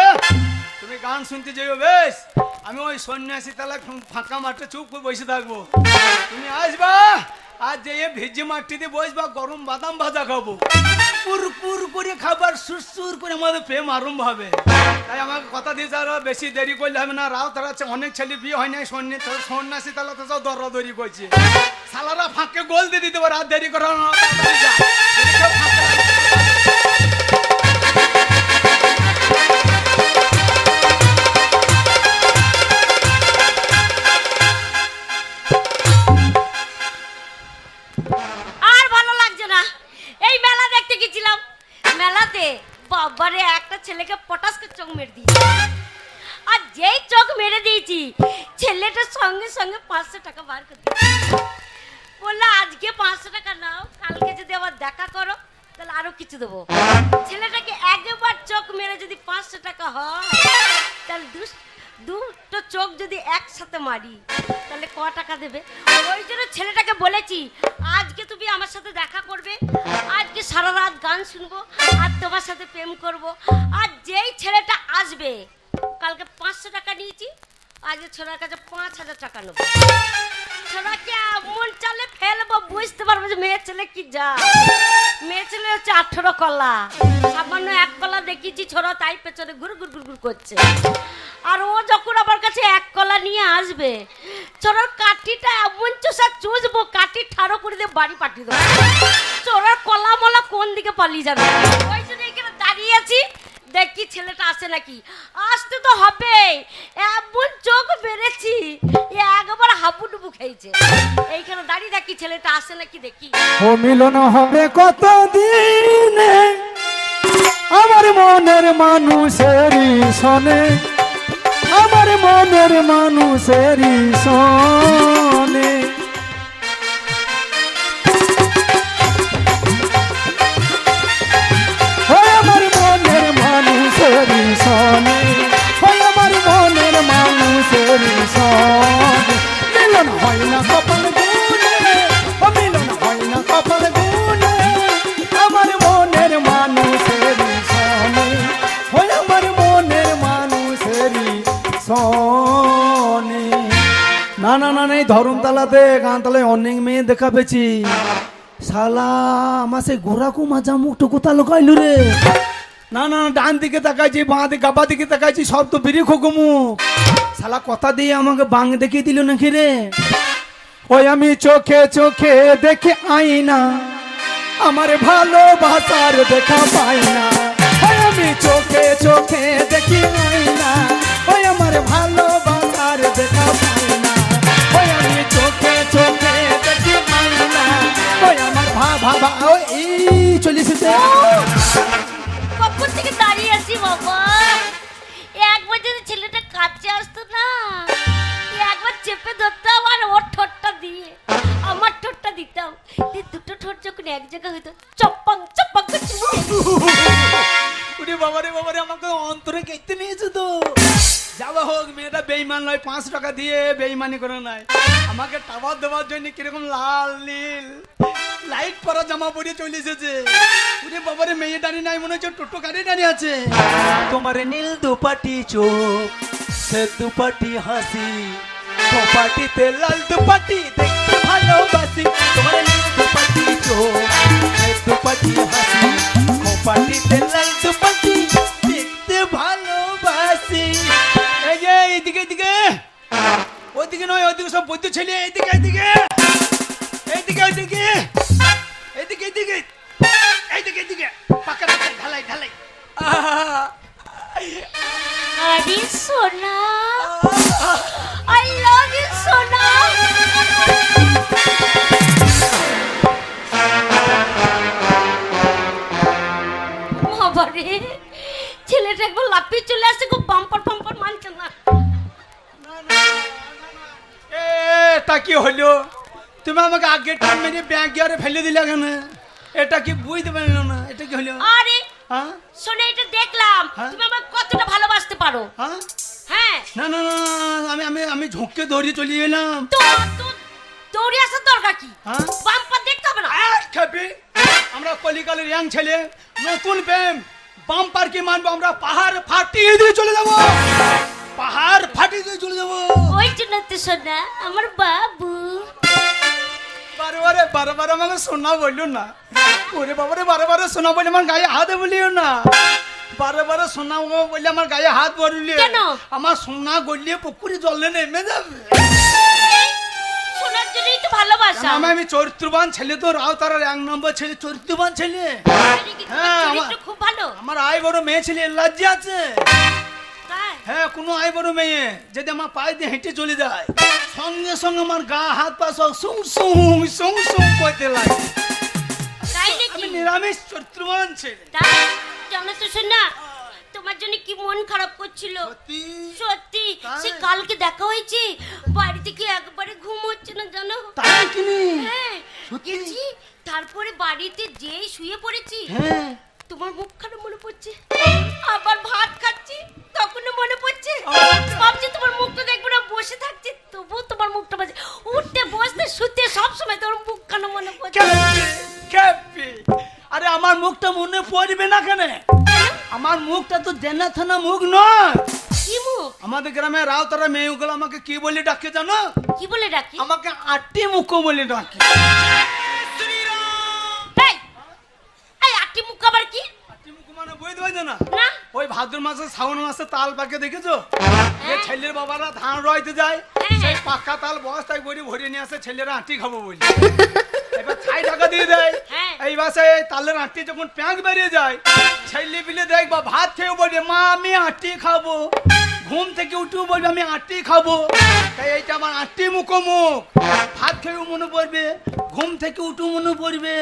তুমি গান শুনতে যাইও। বেশ, আমি ওই সন্ন্যাসী তালা ফাঁকা মাঠে চুপ করে বসে থাকবো, তুমি আসবা। আর যে ভেজে মাটিতে বসবা, গরম বাদাম ভাজা খাবো, পুরপুর করে খাবার, সুরসুর করে আমাদের প্রেম আরম্ভ হবে। তাই আমাকে কথা দিয়েছে আর বেশি দেরি করলে হবে না। রাওতার আছে অনেক ছেলে বিয়ে হয় নাই, সন্ন্যাসী তালা তো সব দরাদরি করছে, সালারা ফাঁকে গোল দিয়ে দিতে পারে। আর দেরি করা না, আর ভালো লাগছে না। এই মেলা দেখতে গেছিলাম, মেলাতে বাবারে একটা ছেলেকে পটাশকে চোখ মেরে দিয়েছি। আর যেই চোখ মেরে দিয়েছি, ছেলেটার সঙ্গে সঙ্গে 500 টাকা বার করে দিয়েছি। বললো আজকে 500 টাকা নাও, কালকে যদি আবার দেখা করো তাহলে আরো কিছু দেবো। ছেলেটাকে একবার চোখ মেরে যদি 500 টাকা হয়, তাহলে দুটো চোখ যদি একসাথে মারি তাহলে ক টাকা দেবে? ওই জন্য ছেলেটাকে বলেছি আজকে তুমি আমার সাথে দেখা করবে, আজকে সারা রাত গান শুনবো আর তোমার সাথে প্রেম করব। আর যেই ছেলেটা আসবে, কালকে 500 টাকা নিয়েছি, আজকে ছেলের কাছে 5,000 টাকা নেবো। ছেলেকে এমন চালে ফেলবো, বুঝতে পারবো যে মেয়ের ছেলে কি যা। মেয়ে ছেলে হচ্ছে 18 কলা, সামান্য 1 কলা দেখিয়েছি ছোড়া, তাই পেছনে ঘুর ঘুর ঘুর ঘুর করছে। আর ও যখন আমার কাছে 1 কলা নিয়ে আসবে, ছোড়ার কাঠিটা এমন চোষা চুষবো, কাঠি ঠাড়ো করে দিয়ে বাড়ি পাঠিয়ে দেবো। ছোড়ার কলা মলা কোন দিকে পালিয়ে যাবে। ওই জন্য এখানে দাঁড়িয়ে আছি, দেখি ছেলেটা আসে নাকি। আসতে তো হবে, এমন চোখ বেড়েছি একবার হাবুডুবু খেয়েছে। এইখানে দাঁড়িয়ে দেখি ছেলেটা আসে নাকি, দেখি। ও মিলন হবে কত দিনে আমার মনের মানুষেরই শোনে, আমার মনের মানুষেরই শোনে। আমার মনের মানুষেরই শোনে, আমার মনের মানুষেরই শোনে। মিলন হয় না কপাল গুনে, মিলন হয় না কপাল গুনে, আমার মনের মানুষেরই শোনে, আমার মনের মানুষেরই শোনে। না না না, ধরমতলাতে গানতলায় অনেক মেয়ে দেখা পেয়েছি। শালা আমার সেই ঘোরাকু মাজা মুখটা কোথা লোকাইলু রে? না না, ডান দিকে তাকাইছি, বাঁ দিকে গাবা দিকে তাকাইছি, সব তো বিড়ি খোকো মুখ। শালা কথা দিয়ে আমাকে বাং দেখিয়ে দিল নাকি রে? ওই আমি চোখে চোখে দেখে আইনা, আমার ভালোবাসার দেখা পাই না। ওই আমি চোখে চোখে দেখি আইনা, ওই আমার ভালোবাসার দেখা পাই না। ওই আমি চোখে চোখে দেখি আইনা, ওই আমার ভাবা ওই এই চলিস কখন থেকে দাঁড়িয়ে আছি বাবা, একবার যদি ছেলেটা কাছে আসতো না, একবার চেপে ধরতাম আর ওর ঠোঁটটা দিয়ে আমার ঠোঁটটা দিতাম, দিয়ে দুটো ঠোঁট যখন এক জায়গা হইতো চপ্পাং চপ্পাং করে চুমু উনি বাবারে বাবারে আমাকে অন্তরে কেটে নিয়েছে তো। যাওয়া হোক, মেয়েটা বেইমান নয়, 5 টাকা দিয়ে বেইমানি করে নাই, আমাকে টাবার দেওয়ার জন্য কিরকম লাল নীল লাইট পরা জামা পরে চলে এসেছে। উনি বাবারে মেয়ে দাঁড়িয়ে নাই, মনে হচ্ছে টোটো গাড়ি দাঁড়িয়ে আছে। তোমার নীল দুপাটি চোখ, সে দুপাটি হাসি, দুপাটিতে লাল দুপাটি দেখতে ভালোবাসি। তোমার নীল দুপাটি চোখ, সে দুপাটি হাসি, দুপাটিতে লাল দুপাটি দেখতে ভালোবাসি। এই যে এইদিকে এইদিকে, ওইদিকে নয়, ওইদিকে সব বৈদ্য ছেলে, এইদিকে এইদিকে এইদিকে এইদিকে এইদিকে এইদিকে এইদিকে এইদিকে পাকা পাকা ঢালাই ঢালাই। আরে সোনা, আই লাভ ইউ সোনা। বাবারে, ছেলেটা একবার লাফিয়ে চলে আসছে, খুব বাম্পার পাম্পার মানছে না। এটা কি হলো? তুমি আমাকে আগে টান মেরে ব্যাগ গিয়ারে ফেলে দিলে কেন? এটা কি বুঝতে পারলো না? এটা কি হলো? আরে হ্যাঁ শোনে, এটা দেখলাম হ্যাঁ? তুমি আমাকে কতটা ভালোবাসতে পারো। হ্যাঁ হ্যাঁ, না না না, আমি আমি আমি ঝুঁকে দৌড়িয়ে চলে এলাম। তো তো দৌড়ে আসার দরকার কি? হ্যাঁ? বাম্পার দেখতে হবে না? খেপি, আমরা কলিকালের ইয়াং ছেলে, নতুন প্রেম, বাম্পার কি মানবো? আমরা পাহাড় ফাটিয়ে দিয়ে চলে যাবো, পাহাড় ফাটিয়ে দিয়ে চলে যাবো। ওই জন্য তো সোনা আমার বাবু। বারে বারে আমাকে সোনা বললো না। ওরে বাবারে, বারে সোনা বলে আমার গায়ে হাত বলিও না। বারে সোনা বললে আমার গায়ে হাত বললে কেন? আমার সোনা গলিয়ে পুকুরে জলে নেমে যাবে। সোনার জন্যই তো ভালোবাসা। আমি চরিত্রবান ছেলে তো, রাও তার 1 নম্বর ছেলে, চরিত্রবান ছেলে। আরে কি তোমার হ্যাঁ, চরিত্র খুব ভালো। আমার আয় বড় মেয়ে ছেলে, লজ্জা আছে। তাই? হ্যাঁ, কোনো আয় বড় মেয়ে যদি আমার পায়ে দিয়ে হেঁটে চলে যায়, সঙ্গে সঙ্গে আমার গা হাত পা সব সুং সুং সুং সুং করতে লাগে। তাই নাকি? আমি নিরামিষ চরিত্রবান ছেলে। তাই জানো তো সোনা, তোমার জন্য কি মন খারাপ করছিল। সত্যি, সে কালকে দেখা হয়েছে, বাড়িতে কি একবারে ঘুম হচ্ছে না জানো। তাই কিনি? হ্যাঁ, গেছি, তারপরে বাড়িতে যেই শুয়ে পড়েছি, হ্যাঁ, তোমার মুখখানা মনে পড়ছে। আবার ভাত খাচ্ছি, তখনও মনে পড়ছে। ভাবছি তোমার মুখটা দেখবো না, বসে থাকছি তবুও তোমার মুখটা বাজে, উঠতে বসতে শুতে সব সময় তোমার মুখখানা মনে পড়ছে। খেপি, আরে আমার মুখটা মনে পড়বে না কেন? আমার মুখটা তো দেনা থানা মুখ নয়। কি মুখ? আমাদের গ্রামে রাউতারা মেয়েগুলো আমাকে কি বলে ডাকে জানো? কি বলে ডাকি? আমাকে আটটি মুখ বলে ডাকে। এই, এই আটি মুখ আবার কি? আটটি মুখ মানে বুঝতে পারছো না? না। ওই ভাদ্র মাসে শ্রাবণ মাসে তাল পাকে দেখেছো? যে ছেলের বাবারা ধান রইতে যায়, হ্যাঁ। সেই পাক্কা তাল বস্তায় করে ভরে নিয়ে আসে, ছেলেরা আটি খাবো বলে। এবার 6 টাকা দিয়ে দেয়। হ্যাঁ। এই বাসে তালের আটি যখন প্যাঁক বেরিয়ে যায়, ছেলে পিলে দেখ বা ভাত খেয়ে বলবে মা আমি আটি খাবো, ঘুম থেকে উঠেও বলবে আমি আটি খাবো। তাই এইটা আমার আটি মুখোমুখ। ভাত খেয়েও মনে পড়বে, ঘুম থেকে উঠেও মনে পড়বে,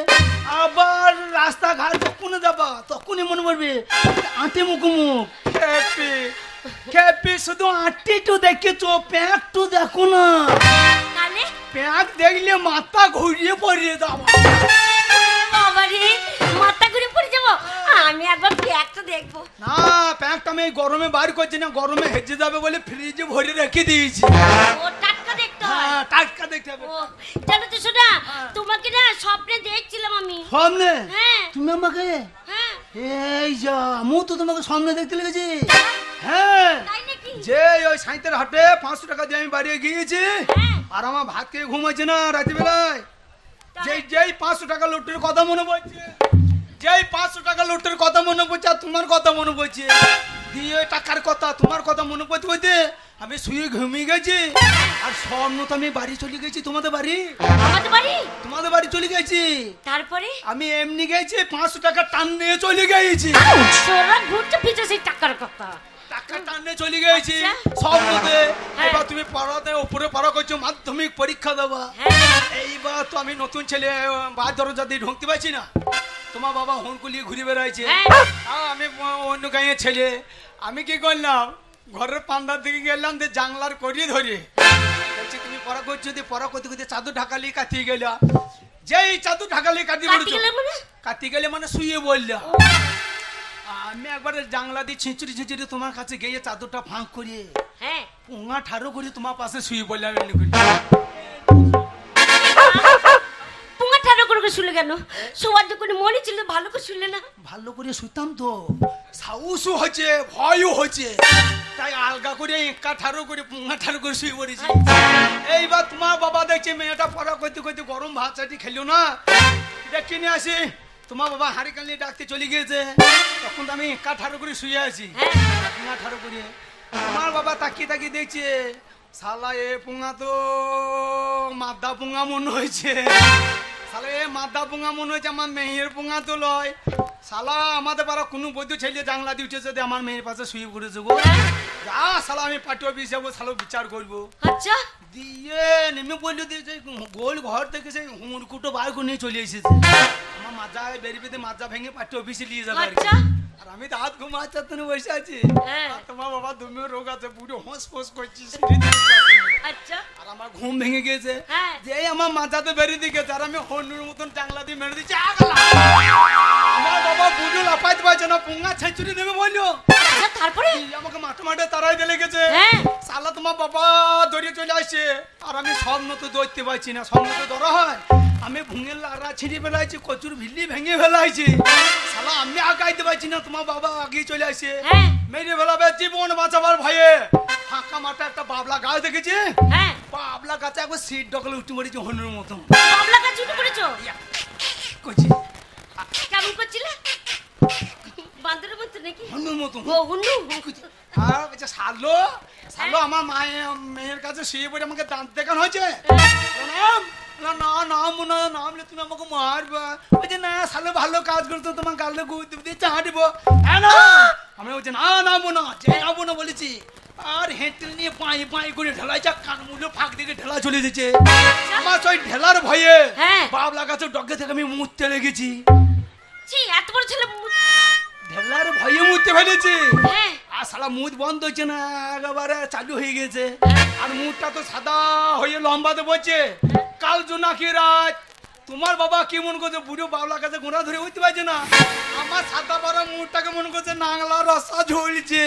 আবার রাস্তাঘাট যখন যাবা তখনই মনে পড়বে আটি মুখোমুখ। খেপি খেপি, শুধু আটিটু দেখেছো, প্যাঁকটু দেখো না। তাহলে প্যাঁক দেখলে মাথা ঘুরিয়ে পড়িয়ে যাবো। বাবারে, মাথা ঘুরে পড়ে যাবো। আমি একবার প্যাকটা দেখবো। না, প্যাঁকটা আমি এই গরমে বার করছি না, গরমে হেজে যাবে বলে ফ্রিজে ভরে রেখে দিয়েছি। ও টাটকা দেখতে হয়। হ্যাঁ, টাটকা দেখতে হবে। ও জানো তো শোনা, তোমাকে না স্বপ্নে দেখছিলাম আমি। সামনে হ্যাঁ তুমি আমাকে, হ্যাঁ। এই যা মু তো তোমাকে সামনে দেখতে লেগেছি। হ্যাঁ, তাই নাকি? যে ওই সাঁইতের হাটে 500 টাকা দিয়ে আমি বাড়িয়ে গিয়েছি, হ্যাঁ। আর আমার ভাত খেয়ে ঘুমাচ্ছে না রাতে বেলায়। যেই 500 টাকা লুটের কথা মনে পড়ছে, যেই 500 টাকা লুটের কথা মনে পড়ছে, আর তোমার কথা মনে পড়ছে, দিয়ে টাকার কথা তোমার কথা মনে পড়তে পড়তে আমি শুয়ে ঘুমিয়ে গেছি। আর স্বপ্ন তো আমি বাড়ি চলে গেছি, তোমাদের বাড়ি, আমাদের বাড়ি। তোমাদের বাড়ি চলে গেছি। তারপরে আমি এমনি গেছি 500 টাকা টান নিয়ে চলে গেছি। তোরা ঘুরতে ফিরতে সেই টাকার কথা। টাকা টানে চলে গেছি আচ্ছা। স্বপ্নতে। হ্যাঁ। এবার তুমি পড়াতে উপরে পড়া করছো, মাধ্যমিক পরীক্ষা দেবা। হ্যাঁ। এইবার তো আমি নতুন ছেলে, বাদ দরজা দিয়ে ঢুকতে পারছি না। তোমার বাবা হুঁকুলিয়ে ঘুরে বেড়াইছে। হ্যাঁ। আমি অন্য গাঁয়ের ছেলে, আমি কি করলাম, ঘরের পান্ডার দিকে গেলাম, দিয়ে জানলার করিয়ে ধরে বলছি তুমি পড়া করছো, দিয়ে পড়া করতে করতে চাদর ঢাকালি কাটিয়ে গেলা। যেই চাদর ঢাকালি কাটিয়ে কাটি গেলে মানে? কাটিয়ে গেলে মানে শুয়ে বললাম। আমি একবারে জানলা দিয়ে ছিঁচড়ি ছিঁচড়ি তোমার কাছে গিয়ে চাদরটা ফাঁক করিয়ে হ্যাঁ। পোঙা ঠাড়ো করে তোমার পাশে শুয়ে বললাম। এমনি করে পুঙ্গা ঠাড়ো করে শুলে কেন? সবার যখন মনে ছিল ভালো করে শুলে না? ভালো করে শুতাম তো, সাহসও হচ্ছে, ভয়ও হচ্ছে, তাই আলগা করে একা ঠাড়ো করে পোঙা ঠাড়ো করে শুয়ে পড়েছি। এইবার তোমার বাবা দেখছে মেয়েটা পড়া করতে করতে গরম ভাত চাটি খেলো না, দেখে নিয়ে আসি। তোমার বাবা হাঁড়ি কাল নিয়ে ডাকতে চলে গিয়েছে, তখন তো আমি একা ঠাড়ো করে শুয়ে আছি, পোঙা ঠাড়ো করে। তোমার বাবা তাকিয়ে তাকিয়ে দেখছে, শালা এ পোঙা তো মাদা পোঙা মনে হয়েছে, শালা এ মাদা পোঙা মনে হয়েছে, আমার মেয়ের পোঙা তো লয়। শালা আমাদের পাড়া কোনো বৈদ্য ছেলে জানলা দিয়ে উঠেছে, আমার মেয়ের পাশে শুয়ে পড়েছে গো। যা শালা আমি পার্টি অফিস যাবো, শালা বিচার করবো। আচ্ছা। দিয়ে নেমে বললো দিয়ে যে গোল ঘর থেকে সেই হুমুরকুটো বার করে নিয়ে চলে এসেছে। আমার মাজা বেরিয়ে মাজা ভেঙে পার্টি অফিসে নিয়ে যাবে আর কি। আচ্ছা। আর আমি তো হাত ঘুমাচ্ছে তুমি বসে আছি। হ্যাঁ। আর তোমার বাবা দুমিও রোগ আছে, পুরো হোঁস ফোঁস করছিস। আচ্ছা। আর আমার ঘুম ভেঙে গেছে। হ্যাঁ। যেই আমার মাথাতে বেরিয়ে দিয়ে গেছে, আর আমি হনুর মতন জানলা দিয়ে মেরে দিচ্ছি। আমার বাবা বুঝু লাফাইতে পারছে না, পুঙ্গা ছেঁচুরি নেবে বললো। আচ্ছা, তারপরে? আমাকে মাঠে মাঠে তারাই দিয়ে লেগেছে। হ্যাঁ। শালা তোমার বাবা দৌড়িয়ে চলে আসছে, আর আমি স্বপ্ন তো দৌড়তে পারছি না, স্বপ্ন তো ধরা হয়। আমি ভুঙের লাড়া ছিঁড়ে ফেলাইছি, কচুর ভিল্লি ভেঙে ফেলাইছি। শালা আমি আগাইতে পারছি না, তোমার বাবা আগেই চলে আসে। হ্যাঁ। মেরে ফেলাবে জীবন বাঁচাবার ভয়ে। ফাঁকা মাঠে একটা বাবলা গাছ দেখেছি, হ্যাঁ। বাবলা গাছে একবার সিট ডকলে উঠে পড়েছি হনুর মতন। বাবলা গাছ উঠে পড়েছো? করছি কেমন করছিলে? বান্দরের মতো নাকি? হনুর মতন। ও হুন্নু। আর বলছে শালো, শালো আমার মেয়ের কাছে শুয়ে পড়ে আমাকে দাঁত দেখানো হয়েছে। নাম না নাম না নাম লে তুমি আমাকে মারবা। বলছে না শালো ভালো কাজ করতো, তোমার গালে গুদ দিয়ে চা দিব। আমি বলছি না নামবো না, যে নামবো না বলেছি। আর হেঁটেল নিয়ে পায়ে পায়ে করে ঢেলাইছে, কানমুলো ফাঁক দিকে ঢেলা চলে দিচ্ছে। আমার ওই ঢেলার ভয়ে হ্যাঁ। বাবলা গাছের ডগে থেকে আমি মুততে লেগেছি। ছি, এত বড় ছেলে। ঢেলার ভয়ে মুততে ফেলেছি। হ্যাঁ। আর শালা মুখ বন্ধ হচ্ছে না, একেবারে চালু হয়ে গেছে। আর মুখটা তো সাদা হয়ে লম্বাতে বলছে, কাল জোনাকি রাত। তোমার বাবা কি মনে করছে, বুড়ো বাবলা কাছে গোড়া ধরে উঠতে পারছে না। আমার সাদা পাড়া মুখটাকে মনে করছে নাংলা রসা ঝুলছে।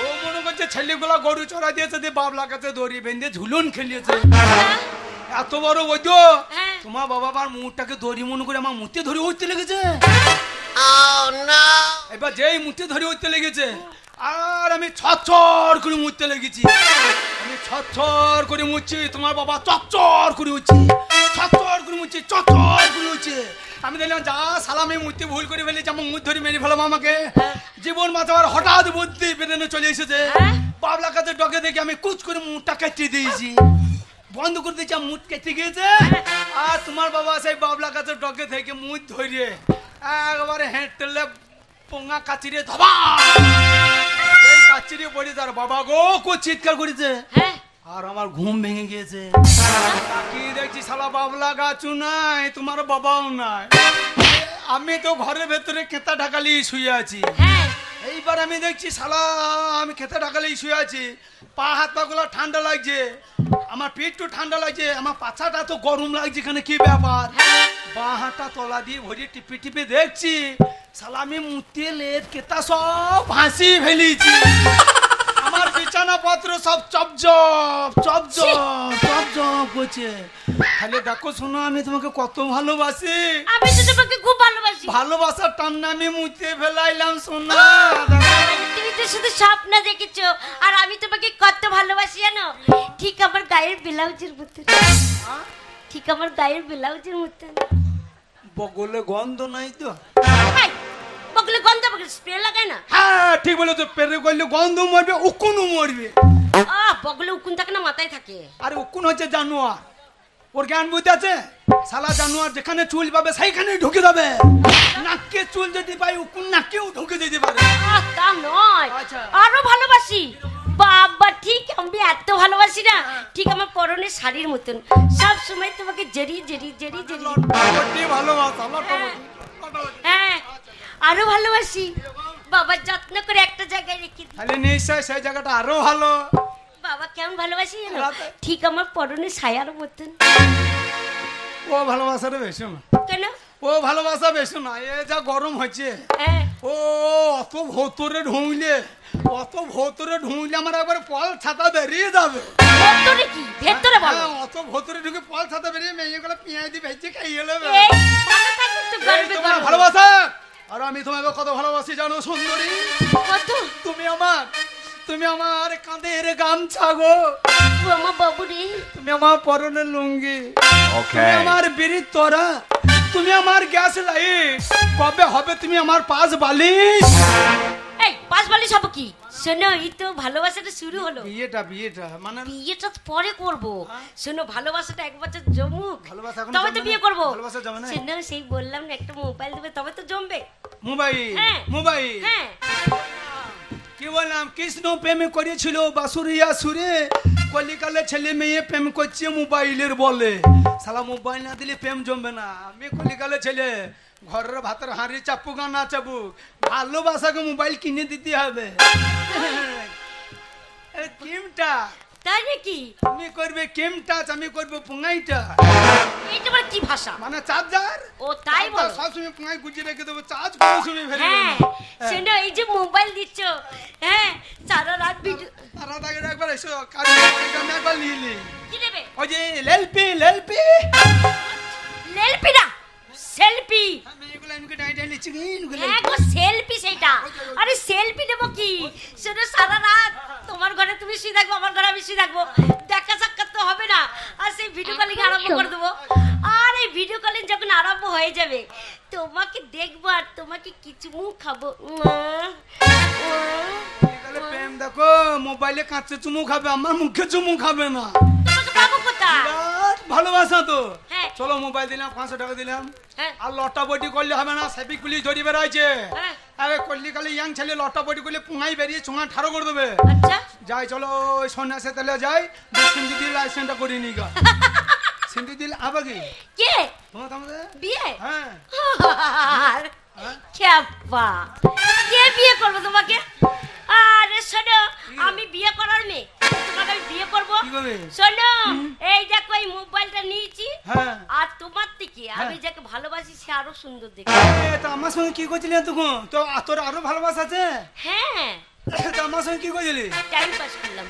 ও মনে করছে ছেলেগুলা গরু চড়া দিয়েছে, দিয়ে বাবলা কাছে দড়ি বেঁধে ঝুলন খেলিয়েছে। এত বড় ওই তো হ্যাঁ। তোমার বাবা আমার মুখটাকে দড়ি মনে করে আমার মুখে ধরে উঠতে লেগেছে। এবার যেই মুঠে ধরে উঠতে লেগেছে, আর আমি ছচ্ছর করে মুছতে লেগেছি। আমি ছচ্ছর করে মুছছি, তোমার বাবা চচ্চর করে উঠছে, ছচ্ছর করে মুছছি, চচ্চর করে উঠছে। আমি দেখলাম যা শালা আমি মুছতে ভুল করে ফেলেছি, আমার মুখ ধরে মেরে ফেলাম আমাকে। জীবন বাঁচাবার হঠাৎ বুদ্ধি বেরেনে চলে এসেছে। বাবলা কাছে ডগে দেখে আমি কুচ করে মুখটা কেটে দিয়েছি, বন্ধ করে দিয়েছি, মুখ কেটে গিয়েছে। আর তোমার বাবা সেই বাবলা গাছের ডগে থেকে মুখ ধরিয়ে একবারে হেঁটলে পোঙা কাচিরে ধবা কাচিরে পড়ে, তার বাবা গো কো চিৎকার করেছে। হ্যাঁ। আর আমার ঘুম ভেঙে গিয়েছে। কি দেখছি শালা বাবলা গাছও নাই, তোমার বাবাও নাই। আমি তো ঘরের ভেতরে কেতা ঢাকালি শুয়ে আছি। হ্যাঁ। এইবার আমি দেখছি শালা আমি খেতে ঢাকালেই শুয়ে আছি, পা হাত পা গুলো ঠান্ডা লাগছে, আমার পেটও ঠান্ডা লাগছে, আমার পাছাটা তো গরম লাগছে। এখানে কি ব্যাপার? বাঁ হাতটা তলা দিয়ে ভরে টিপে টিপে দেখছি শালা আমি মুতে লেদ কেতা সব ভাসি ফেলেছি। আমার বিছানা পত্র সব চপজপ চপজপ চপজপ করছে। তাহলে দেখো শোনো, আমি তোমাকে কত ভালোবাসি। আমি তো তোমাকে খুব ভালোবাসি। ভালোবাসার টান্না আমি মুতে ফেলাইলাম সোনা। তুমি তো শুধু স্বপ্ন দেখেছো, আর আমি তোমাকে কত ভালোবাসি জানো? ঠিক আমার গায়ের ব্লাউজের মতন, ঠিক আমার গায়ের ব্লাউজের মতন। বগলে গন্ধ নাই তো? এই, বগলে গন্ধ, বগলে স্প্রে লাগায় না? হ্যাঁ ঠিক বলেছো, পেরে করলে গন্ধ মরবে, উকুনও মরবে। বগলে উকুন থাকে না, মাথায় থাকে। আরে উকুন হচ্ছে জানোয়ার, ওর জ্ঞান বুঝতে আছে? শালা জানোয়ার যেখানে চুল পাবে সেইখানেই ঢুকে যাবে। নাকে চুল যদি পাই উকুন নাকেও ঢুকে দিতে পারে। তা নয়, আচ্ছা। আরো ভালোবাসি। বাবা ঠিক আমি এত ভালোবাসি না, ঠিক আমার পরনের শাড়ির মতন, সব সময় তোমাকে জড়িয়ে জড়িয়ে জড়িয়ে জড়িয়ে। লটপটি ভালোবাসা, হ্যাঁ, লটপটি। হ্যাঁ, আরো ভালোবাসি। বাবা যত্ন করে একটা জায়গায় রেখে দিই। তাহলে নিশ্চয় সেই জায়গাটা আরো ভালো। বাবা কেমন ভালোবাসি জানো? রাতে- ঠিক আমার পরনের ছায়ার মতন। ও ভালোবাসাটা বেশি না, কেন? ও ভালোবাসা বেশি না, এ যা গরম হচ্ছে। হ্যাঁ, ও অত ভৌতরে ঢুঁইলে, অত ভৌতরে ঢুঁইলে আমার একবার পল ছাতা বেরিয়ে যাবে। ভেতরে কি? ভেতরে বলো। হ্যাঁ, অত ভৌতরে ঢুকে পল ছাতা বেরিয়ে মেয়েগুলো পেঁয়াজ দিয়ে ভেজে খাইয়ে নেবে। এই, ভালো থাকো তো, এই গর্বে তোমার গর্বে। ভালোবাসা, আর আমি তোমাকে কত ভালোবাসি জানো সুন্দরী? কত? তুমি আমার কাঁধের গামছা গো, ও আমার বাবু রে। তুমি আমার পরনের লুঙ্গি, তুমি আমার বিড়ির তোরা, তুমি আমার গ্যাস লাইট, কবে হবে তুমি আমার পাশ বালিশ? এই পাঁচ বালিশ হবো কি? শোনো, এই তো ভালোবাসাটা শুরু হলো। বিয়েটা মানে বিয়েটা তো পরে করবো। শোনো, ভালোবাসাটা এক বছর জমুক, ভালোবাসা এখন তবে তো জমে বিয়ে না। করবো। ভালোবাসা জমে না। শোনো, সেই বললাম না একটা মোবাইল দেবে তবে তো জমবে। মোবাইল, হ্যাঁ। মোবাইল, হ্যাঁ, কি বললাম? কৃষ্ণ প্রেমে করেছিল বাসুরিয়া সুরে, কলিকালে ছেলে মেয়ে প্রেম করছে মোবাইলের বলে। শালা মোবাইল না দিলে প্রেম জমবে না। আমি কলিকালে ছেলে, ঘরের ভাতের হাঁড়ি চাপুক আর না চাপুক, ভালোবাসাকে মোবাইল কিনে দিতে হবে। কিমটা তাই নাকি? তুমি করবে কিম টাচ, আমি করবো পুঙ্গাইটা। এইটা মানে কি ভাষা? মানে চার্জার। ও তাই বলো? সব সময় পুঙ্গাই গুজিয়ে রেখে দেবো, চার্জ কোনো সময় ফেলবে হ্যাঁ, না। শোনো, এই যে মোবাইল দিচ্ছ, হ্যাঁ, সারা রাত ভিডিও। তারা তাকে একবার এসো, কাজ আমি একবার নিয়ে নিই। কি নেবে? ওই যে লেলপি, লেলপি। সেলফি না, সেলফি। আমি এগুলো এমনি ডাইডাই লিখছি কি এগুলো। হ্যাঁ গো, সেলফি সেইটা। আরে সেলফি নেবো কি? শোনো, সারা রাত তোমার ঘরে তুমি শুয়ে থাকবো, আমার ঘরে আমি শুয়ে থাকবো, দেখা সাক্ষাৎ তো হবে না, আর সেই ভিডিও কলিং আরম্ভ করে দেবো। আর এই ভিডিও কলিং যখন আরম্ভ হয়ে যাবে, তোমাকে দেখবো আর তোমাকে কিছু মুখ খাবো। তাহলে প্রেম দেখো, মোবাইলে কাঁচে চুমু খাবে, আমার মুখে চুমু খাবে না। তোমাকে পাবো কোথায়? বিরাট ভালোবাসা তো। হ্যাঁ। চলো মোবাইল দিলাম, 500 টাকা দিলাম। হ্যাঁ। আর লটা বডি করলে হবে না, সেপিক পুলিশ ধরি বেড়াইছে। হ্যাঁ। আরে কল্লি কালে ইয়াং ছেলে লটা বডি করলে পুঙাই বেরিয়ে চুঙা ঠাড়ো করে দেবে। আচ্ছা, যাই চলো ওই সন্ন্যাসে তাহলে যাই, সিন্ধু দিয়ে লাইসেন্সটা করে নি গা। সিন্ধু দিলে আবার কি কে তোমার তোমাদের? বিয়ে? হ্যাঁ। খেপা, কে বিয়ে করবে তোমাকে? আরে শোনো, আমি বিয়ে করার মেয়ে, তোমাকে আমি বিয়ে করবো। কি করবে? শোনো, এই দেখো এই মোবাইলটা নিয়েছি, হ্যাঁ। আর তোমার থেকে আমি যাকে ভালোবাসি সে আরো সুন্দর দেখে। তো আমার সঙ্গে কি করছিলি তখন? তো তোর আরো ভালোবাসা আছে? হ্যাঁ, তো আমার সঙ্গে কি করছিলি? টাইম পাস করলাম।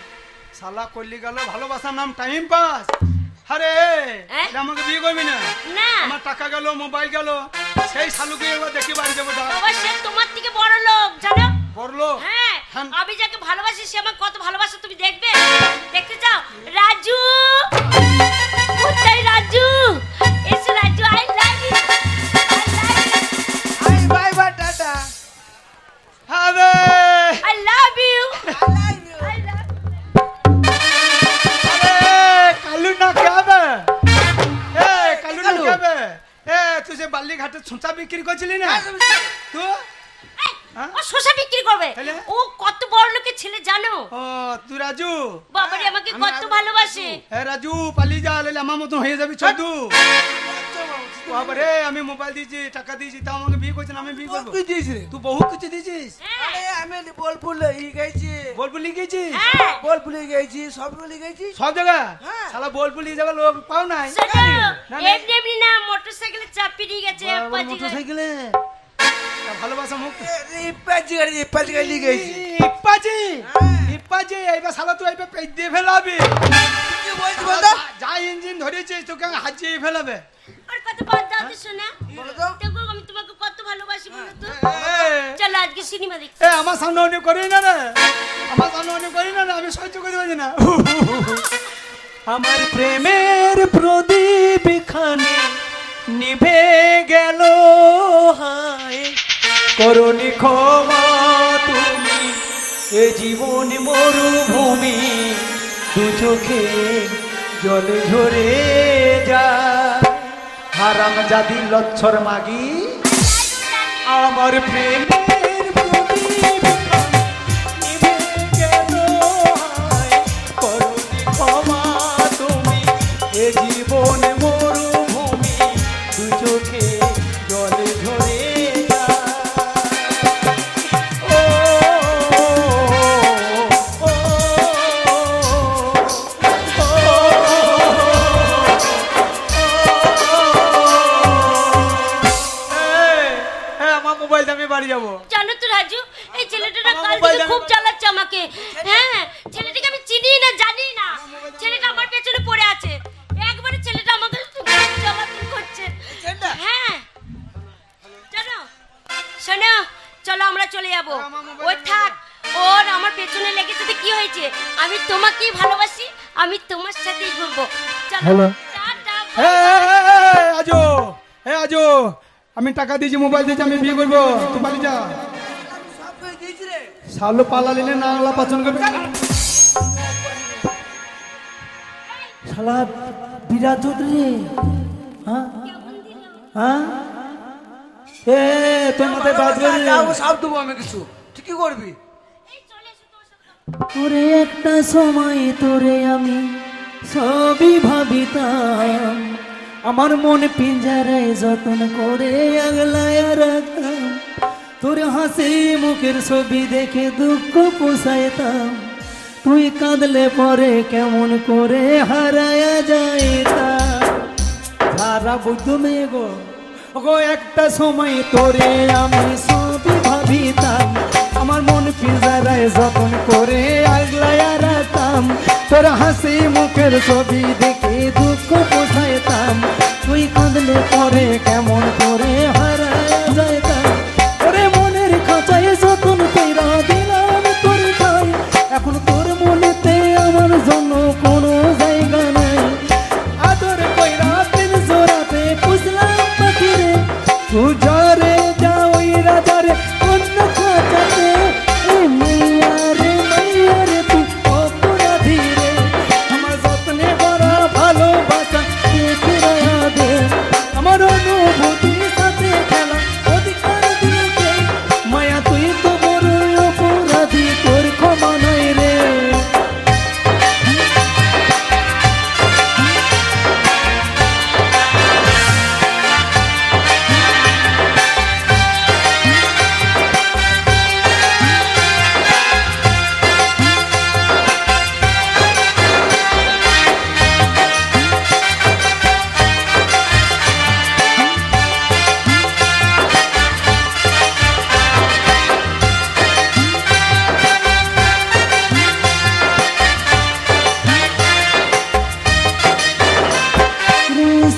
শালা করলি গেল ভালোবাসার নাম টাইম পাস। আরে হ্যাঁ? এটা আমাকে বিয়ে করবি না? না আমার টাকা গেল, মোবাইল গেল, সেই শালুকে এবার দেখি বাড়ি যাবো। বাবা, সে তোমার থেকে বড় লোক জানো। বললো হ্যাঁ, হ্যাঁ। আমি যাকে ভালোবাসি সে আমার কত ভালোবাসে তুমি দেখবে, দেখতে চাও? রাজু, কোথায় রাজু? এসো Raju, I love you, I bye bye tata. আরে আই লাভ ইউ। কালু না খাবে, কালু না খাবে। তুই যে বাল্লি ঘাটে ছুঁচা বিক্রি করছিলি না তুই? হ্যাঁ? ও শসা বিক্রি করবে, তাহলে? ও কত বড় লোকের ছেলে জানো? ও তুই রাজু? বাবারে আমাকে কত ভালোবাসে। রাজু পালিয়ে যা, নাহলে আমার মতন হয়ে যাবি চোদ্দু। বাবারে আমি মোবাইল দিয়েছি, টাকা দিয়েছি, তাও আমাকে বিয়ে করছেন, আমি বিয়ে করবো। তুই দিয়েছিস রে? তুই বহু কিছু দিয়েছিস। হ্যাঁ, আরে আমি বোলপুর গেছি, বোলপুর লিখেছিস হ্যাঁ, বোলপুরে গেছি, সব গেছি। সব জায়গা? হ্যাঁ। শালা বোলপুর এই জায়গা লোক পাও নাই। শোনো, না, না। এমনি এমনি না, মোটরসাইকেলে চাপিয়ে নিয়ে গেছে পাজি গাড়ি। মোটরসাইকেলে ভালোবাসা মুখ ইপাজি গাড়ি নিয়ে গেছি। ইপ্পাজি, ইপ্পাজি এইবার শালা তুই এইবার পেট দিয়ে ফেলাবি। কি বলছি বলতো? যা ইঞ্জিন ধরেছিস তোকে হাজিয়ে ফেলাবে। আর কত বাদ দাও তো শোনা, বলো তো। দেখো আমি তোমাকে কত ভালোবাসি বলো তো এ, চলো আজকে সিনেমা দেখি এ আমার সামনে অনেক করি না রে, আমার সামনে অনেক করি না রে, আমি সহ্য করতে পারছি না। আমার প্রেমের প্রদীপ খানে নিভে গেল হায়, করুণী ক্ষমা তুমি এ জীবন মরুভূমি, দু চোখে জলে ঝরে যায়। হারাম জাদি লচ্ছর মাগি আমার প্রেমের প্রদীপ খানে নিভে গেল হায়, করুণী ক্ষমা তুমি এ জীবন মরুভূমি, দু চোখে জলে ঝরে যায়। ও, ও, ও, আমার মোবাইলটা আমি বাড়ি যাবো। জানো তো রাজু এই ছেলেটা না আমার কাল মোবাইল থেকে জানো খুব না? জ্বালাচ্ছে আমাকে। হ্যাঁ ছেলেটাকে আমি চিনি না জানি না, ছেলেটা আমার পেছনে পড়ে আছে, একবারে ছেলেটা আমাকে খুব জ্বালাতন করছে। হ্যাঁ জানো শোনো চলো আমরা চলে যাবো। ওই থাক, ওর আমার পেছনে লেগেছে তো কি হয়েছে, আমি তোমাকেই ভালোবাসি, আমি তোমার সাথেই ঘুরবো। চলো হ্যালো। টাটা, এ, আজো, এ আজো, আমি টাকা দিয়েছি, মোবাইল দিয়েছি, আমি বিয়ে করবো, তুই বাড়ি যা। সালো পালালি না নাংলা পছন্দ করবি। শালা বিরাট চৌধুরী, হ্যাঁ হ্যাঁ, এ তোর মাথায় বাজবে রে। সব দেবো আমি কিছু, তুই কি করবি? এই চলে এসো তোমার সাথে। তোরে একটা সময় তোরে আমি সবই ভাবিতাম, আমার মন পিঞ্জারায় যতন করে আগলায় রাখতাম, তোর হাসি মুখের ছবি দেখে দুঃখ পোষাইতাম, তুই কাঁদলে পরে কেমন করে হারায়া যাইতাম। সারা বুদ্ধ মেয়ে গো, গো একটা সময় তোরে আমি সবই ভাবিতাম, আমার মন পিঞ্জারায় যতন করে আগলায়া রাখতাম, তোর হাসি মুখের ছবি দেখে দুঃখ পোষাইতাম, তুই কাঁদলে পরে কেমন করে হারায়া যাইতাম। ওরে মনের খাঁচায় যতন কইরা দিলাম তোর ঠাই, এখন তোর মনেতে আমার জন্য কোনো জায়গা নাই, আদর কইরা দিন জোড়াতে পুষলাম পাখিরে, তুই জরে যা ওই রাজারে অন্য খাঁচাতে, এই মাইয়া রে তুই অপরাধী রে, আমার যত্নে করা ভালোবাসা তুই ফিরাইয়া দে, আমার অনুভূতির সাথে খেলা অধিকার দিয়েছে, মায়া তুই তো বড় অপরাধী, তোর ক্ষমা নাই রে।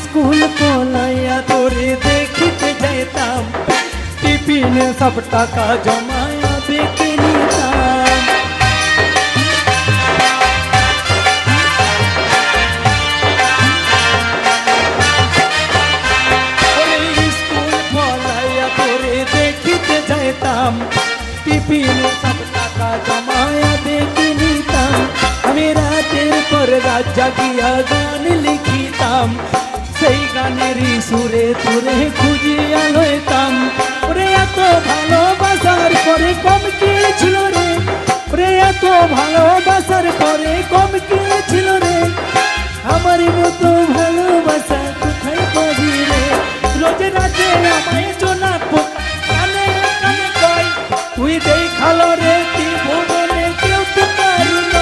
স্কুল পলাইয়া তোরে দেখিতে যাইতাম, টিফিনে সব টাকা জমায়া বেঁকে নিতাম, ওরে স্কুল পলাইয়া তোরে দেখিতে যাইতাম, টিফিনে সব টাকা জমায়া বেঁকে নিতাম, আমি রাতের পর রাত জাগিয়া গান লিখিতাম, সেই গানেরই সুরে তুরে খুঁজিয়া লইতাম, ওরে এত ভালোবাসার পরে কম কি ছিল রে, ওরে এত ভালোবাসার পরে কম কি ছিল রে, আমার মতো ভালোবাসা কোথায় পাবি রে, রোজ রাতে আমায় জোনা পোকা কানে কানে কয়, তুই দেখালো রে তুই ভুবনে কেউ তো পারল,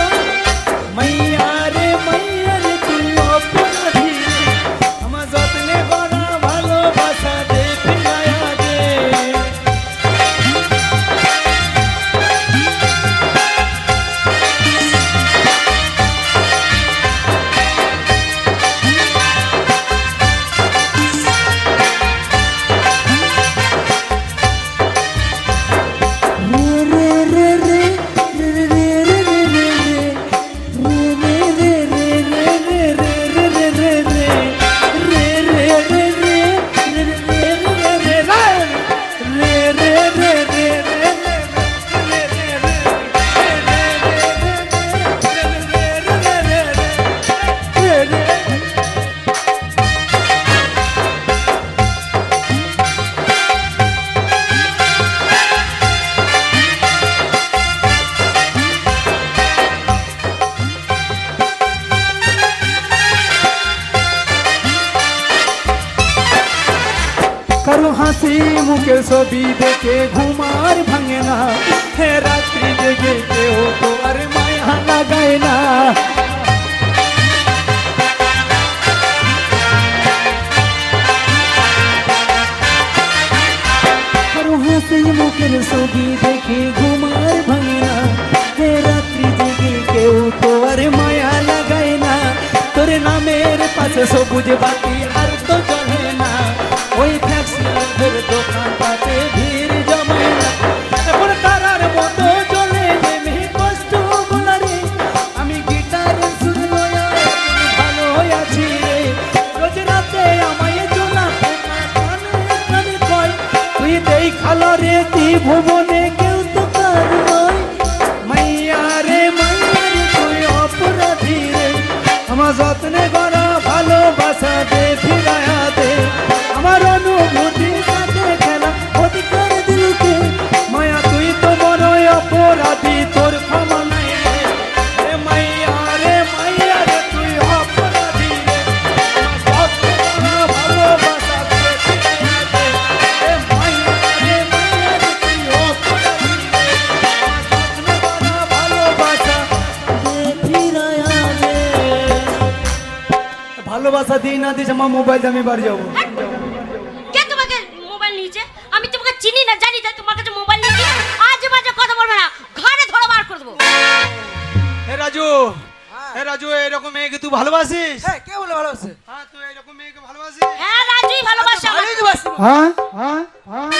মাইয়া রে তুই অপরাধী রে, আমার যত্নে করা ভালোবাসা দে ফিরাইয়া দে। কারো হাসি মুখের ছবি দেখে ঘুমার ভাঙে না, হে রাত্রি জেগে কেউ তো আর মায়া লাগায় না। কারো হাসি মুখের ছবি দেখে ঘুমার ভাঙে না, হে রাত্রি জেগে কেউ তো আর মায়া লাগায় না। তোর নামের পাশে সবুজ বাতি আর তো চলে না, ওই ফ্যাক্সির দোকান পাতে ভিড় জমায় না। এখন তারার মতো চলে নেমে কষ্ট বলারে, আমি গিটারের সুর লয়া ভালো আছি রে। রোজ রাতে আমায় চলা কানে কানে কয়, তুই দেখালো রে ভুবনে কেউ তো কার নয়। মাইয়া রে তুই অপরাধী রে, আমার যত্নে গড়া ভালোবাসা দে ফিরায়া দে। আমার অনুভূতির সাথে খেলা অধিকার দিলকে, মায়া তুই তো বড় অপরাধী, তোর ক্ষমা নাই রে। এ মাইয়া রে তুই অপরাধী রে, আমার যত্নে গড়া ভালোবাসা দে ফিরায়া দে। এ মাইয়া রে তুই অপরাধী রে, আমার যত্নে গড়া ভালোবাসা দে ফিরায়া দে। ভালোবাসা দিই না দিস আমার মোবাইল আমি বাড়ি যাবো। কে তোমাকে মোবাইল নিয়েছে? আমি তোমাকে চিনি না, জানি তাই তোমার কাছে মোবাইল নিয়েছি। আজে বাজে কথা বলবে না, ঘরে ধরে বার করে দেবো। হে রাজু, হে রাজু, এরকম মেয়েকে তুই ভালোবাসিস? কে বলে ভালোবাসে? হ্যাঁ, তুই এরকম মেয়েকে ভালোবাসিস? হ্যাঁ, রাজুই ভালোবাসে আমাকে। হ্যাঁ হ্যাঁ হ্যাঁ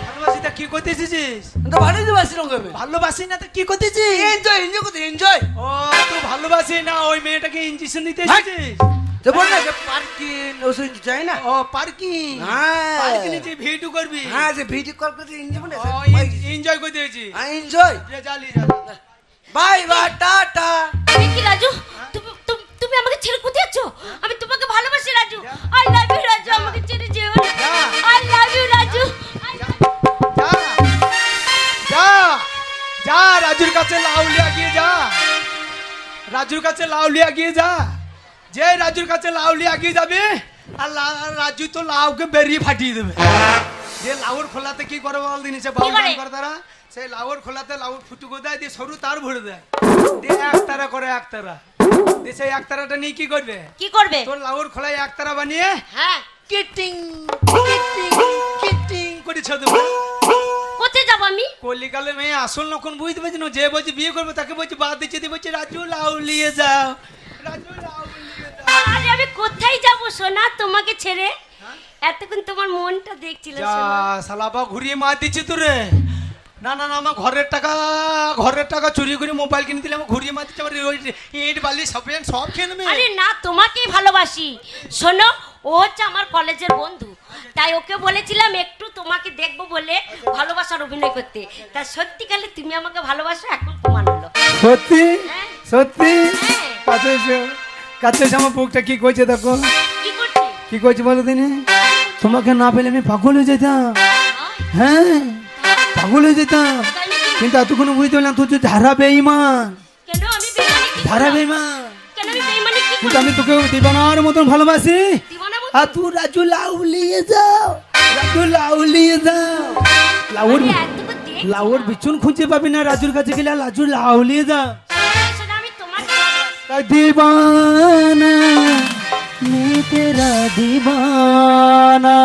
ভালোবাসি তা কি করতে এসেছিস? তো ভালোবাসি রকম ভালোবাসি না তা কি করতেছিস? এনজয় করতে এনজয়। ও, তুই ভালোবাসি না ওই মেয়েটাকে ইঞ্জেকশন দিতে এসেছিস? তো বল না যে পার্কিং ওষুধ চাই না। ও, পার্কিং। হ্যাঁ। পার্কিং যে ভিডিও করবি। হ্যাঁ, যে ভিডিও কল করতে এনজয় মানে এনজয় করতে এসেছিস? এনজয়। জালি বাই বাই টাটা। তুমি কি রাজু? তুমি আমাকে ছেড়ে কোথায় যাচ্ছ? আমি তোমাকে ভালোবাসি Raju. I love you Raju, আমাকে ছেড়ে যেও না। I love you Raju. যা যা, রাজুর কাছে লাউলিয়া গিয়ে যা, রাজুর কাছে লাউলিয়া গিয়ে যা। যে রাজুর কাছে লাউলিয়া গিয়ে যাবে আর রাজু তো লাউকে বেরিয়ে ফাটিয়ে দেবে। যে লাউর খোলাতে কি করে বল দিন, সে বাউল গান করে তারা, সেই লাউর খোলাতে লাউ ফুটুকো দেয়, দিয়ে সরু তার ভরে দেয়, দিয়ে একতারা করে একতারা, দিয়ে সেই একতারাটা নিয়ে কি করবে? কি করবে? তোর লাউর খোলায় একতারা বানিয়ে হ্যাঁ, কিটিং কিটিং কিটিং করে ছেড়ে দেবে। কোথায় যাব আমি? কলিকালে মেয়ে আসল নখন বুঝতে পারছি না, যে বলছে বিয়ে করবে তাকে বলছে বাদ দিচ্ছে, দিয়ে বলছে রাজু লাউলিয়ে যাও, রাজু লাউলিয়ে যাও। আরে আমি কোথায় যাব সোনা তোমাকে ছেড়ে? এতক্ষণ তোমার মনটা দেখছিল যা সোনা। শালাবা ঘুরিয়ে মার দিচ্ছি তোরে। না না না, আমার ঘরের টাকা চুরি করে মোবাইল কিনে দিলে আমার ঘুরিয়ে মার দিচ্ছে, আমার ওই ইট বালি সব খেয়ে নেবে। আরে না, তোমাকেই ভালোবাসি। শোনো, ও হচ্ছে আমার কলেজের বন্ধু, তাই ওকে বলেছিলাম একটু তোমাকে দেখবো বলে ভালোবাসার অভিনয় করতে। তা সত্যিকালে তুমি আমাকে ভালোবাসো, এখন প্রমাণ হলো। সত্যি হ্যাঁ। সত্যি হ্যাঁ। কাছে এসো, কাছে এসে আমার বুকটা কি করছে দেখো, কি করছি? কি করছে বলো দিনে। তোমাকে না পেলে আমি পাগল হয়ে যেতাম, হ্যাঁ পাগল হয়ে যেতাম, তাই নাকি? কিন্তু এতক্ষণ বুঝতে পারলাম তুই ধারা বেঈমান, কেন আমি বেইমানি কি ধারা করলাম? বেঈমান। কেন আমি বেইমানি কি কিন্তু করলাম? আমি তোকে দিবানার মতন ভালোবাসি, দিওয়ানা মতো? আর তুই রাজু লাউলিয়ে যাও, রাজু লাউলিয়ে যাও। লাউর আরে এতক্ষণ দেখছি লাউর না। বিচুন খুঁজে পাবি না, রাজুর কাছে গেলে রাজু লাউলিয়ে যাও। শোনো, আমি তোমাকে ভালোবাসি। दीवाना मैं तेरा दीवाना।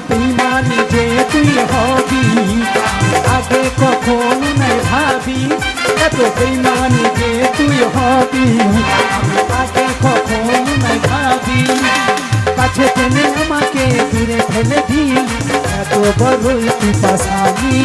বেইমানি যে তুই হবি আগে কখনো নাই ভাবি, এত বেইমানি যে তুই হবি আগে কখনো নাই ভাবি। কাছে টেনে আমাকে দূরে ফেলে দিলি, এত বড়ই তুই পাশানি।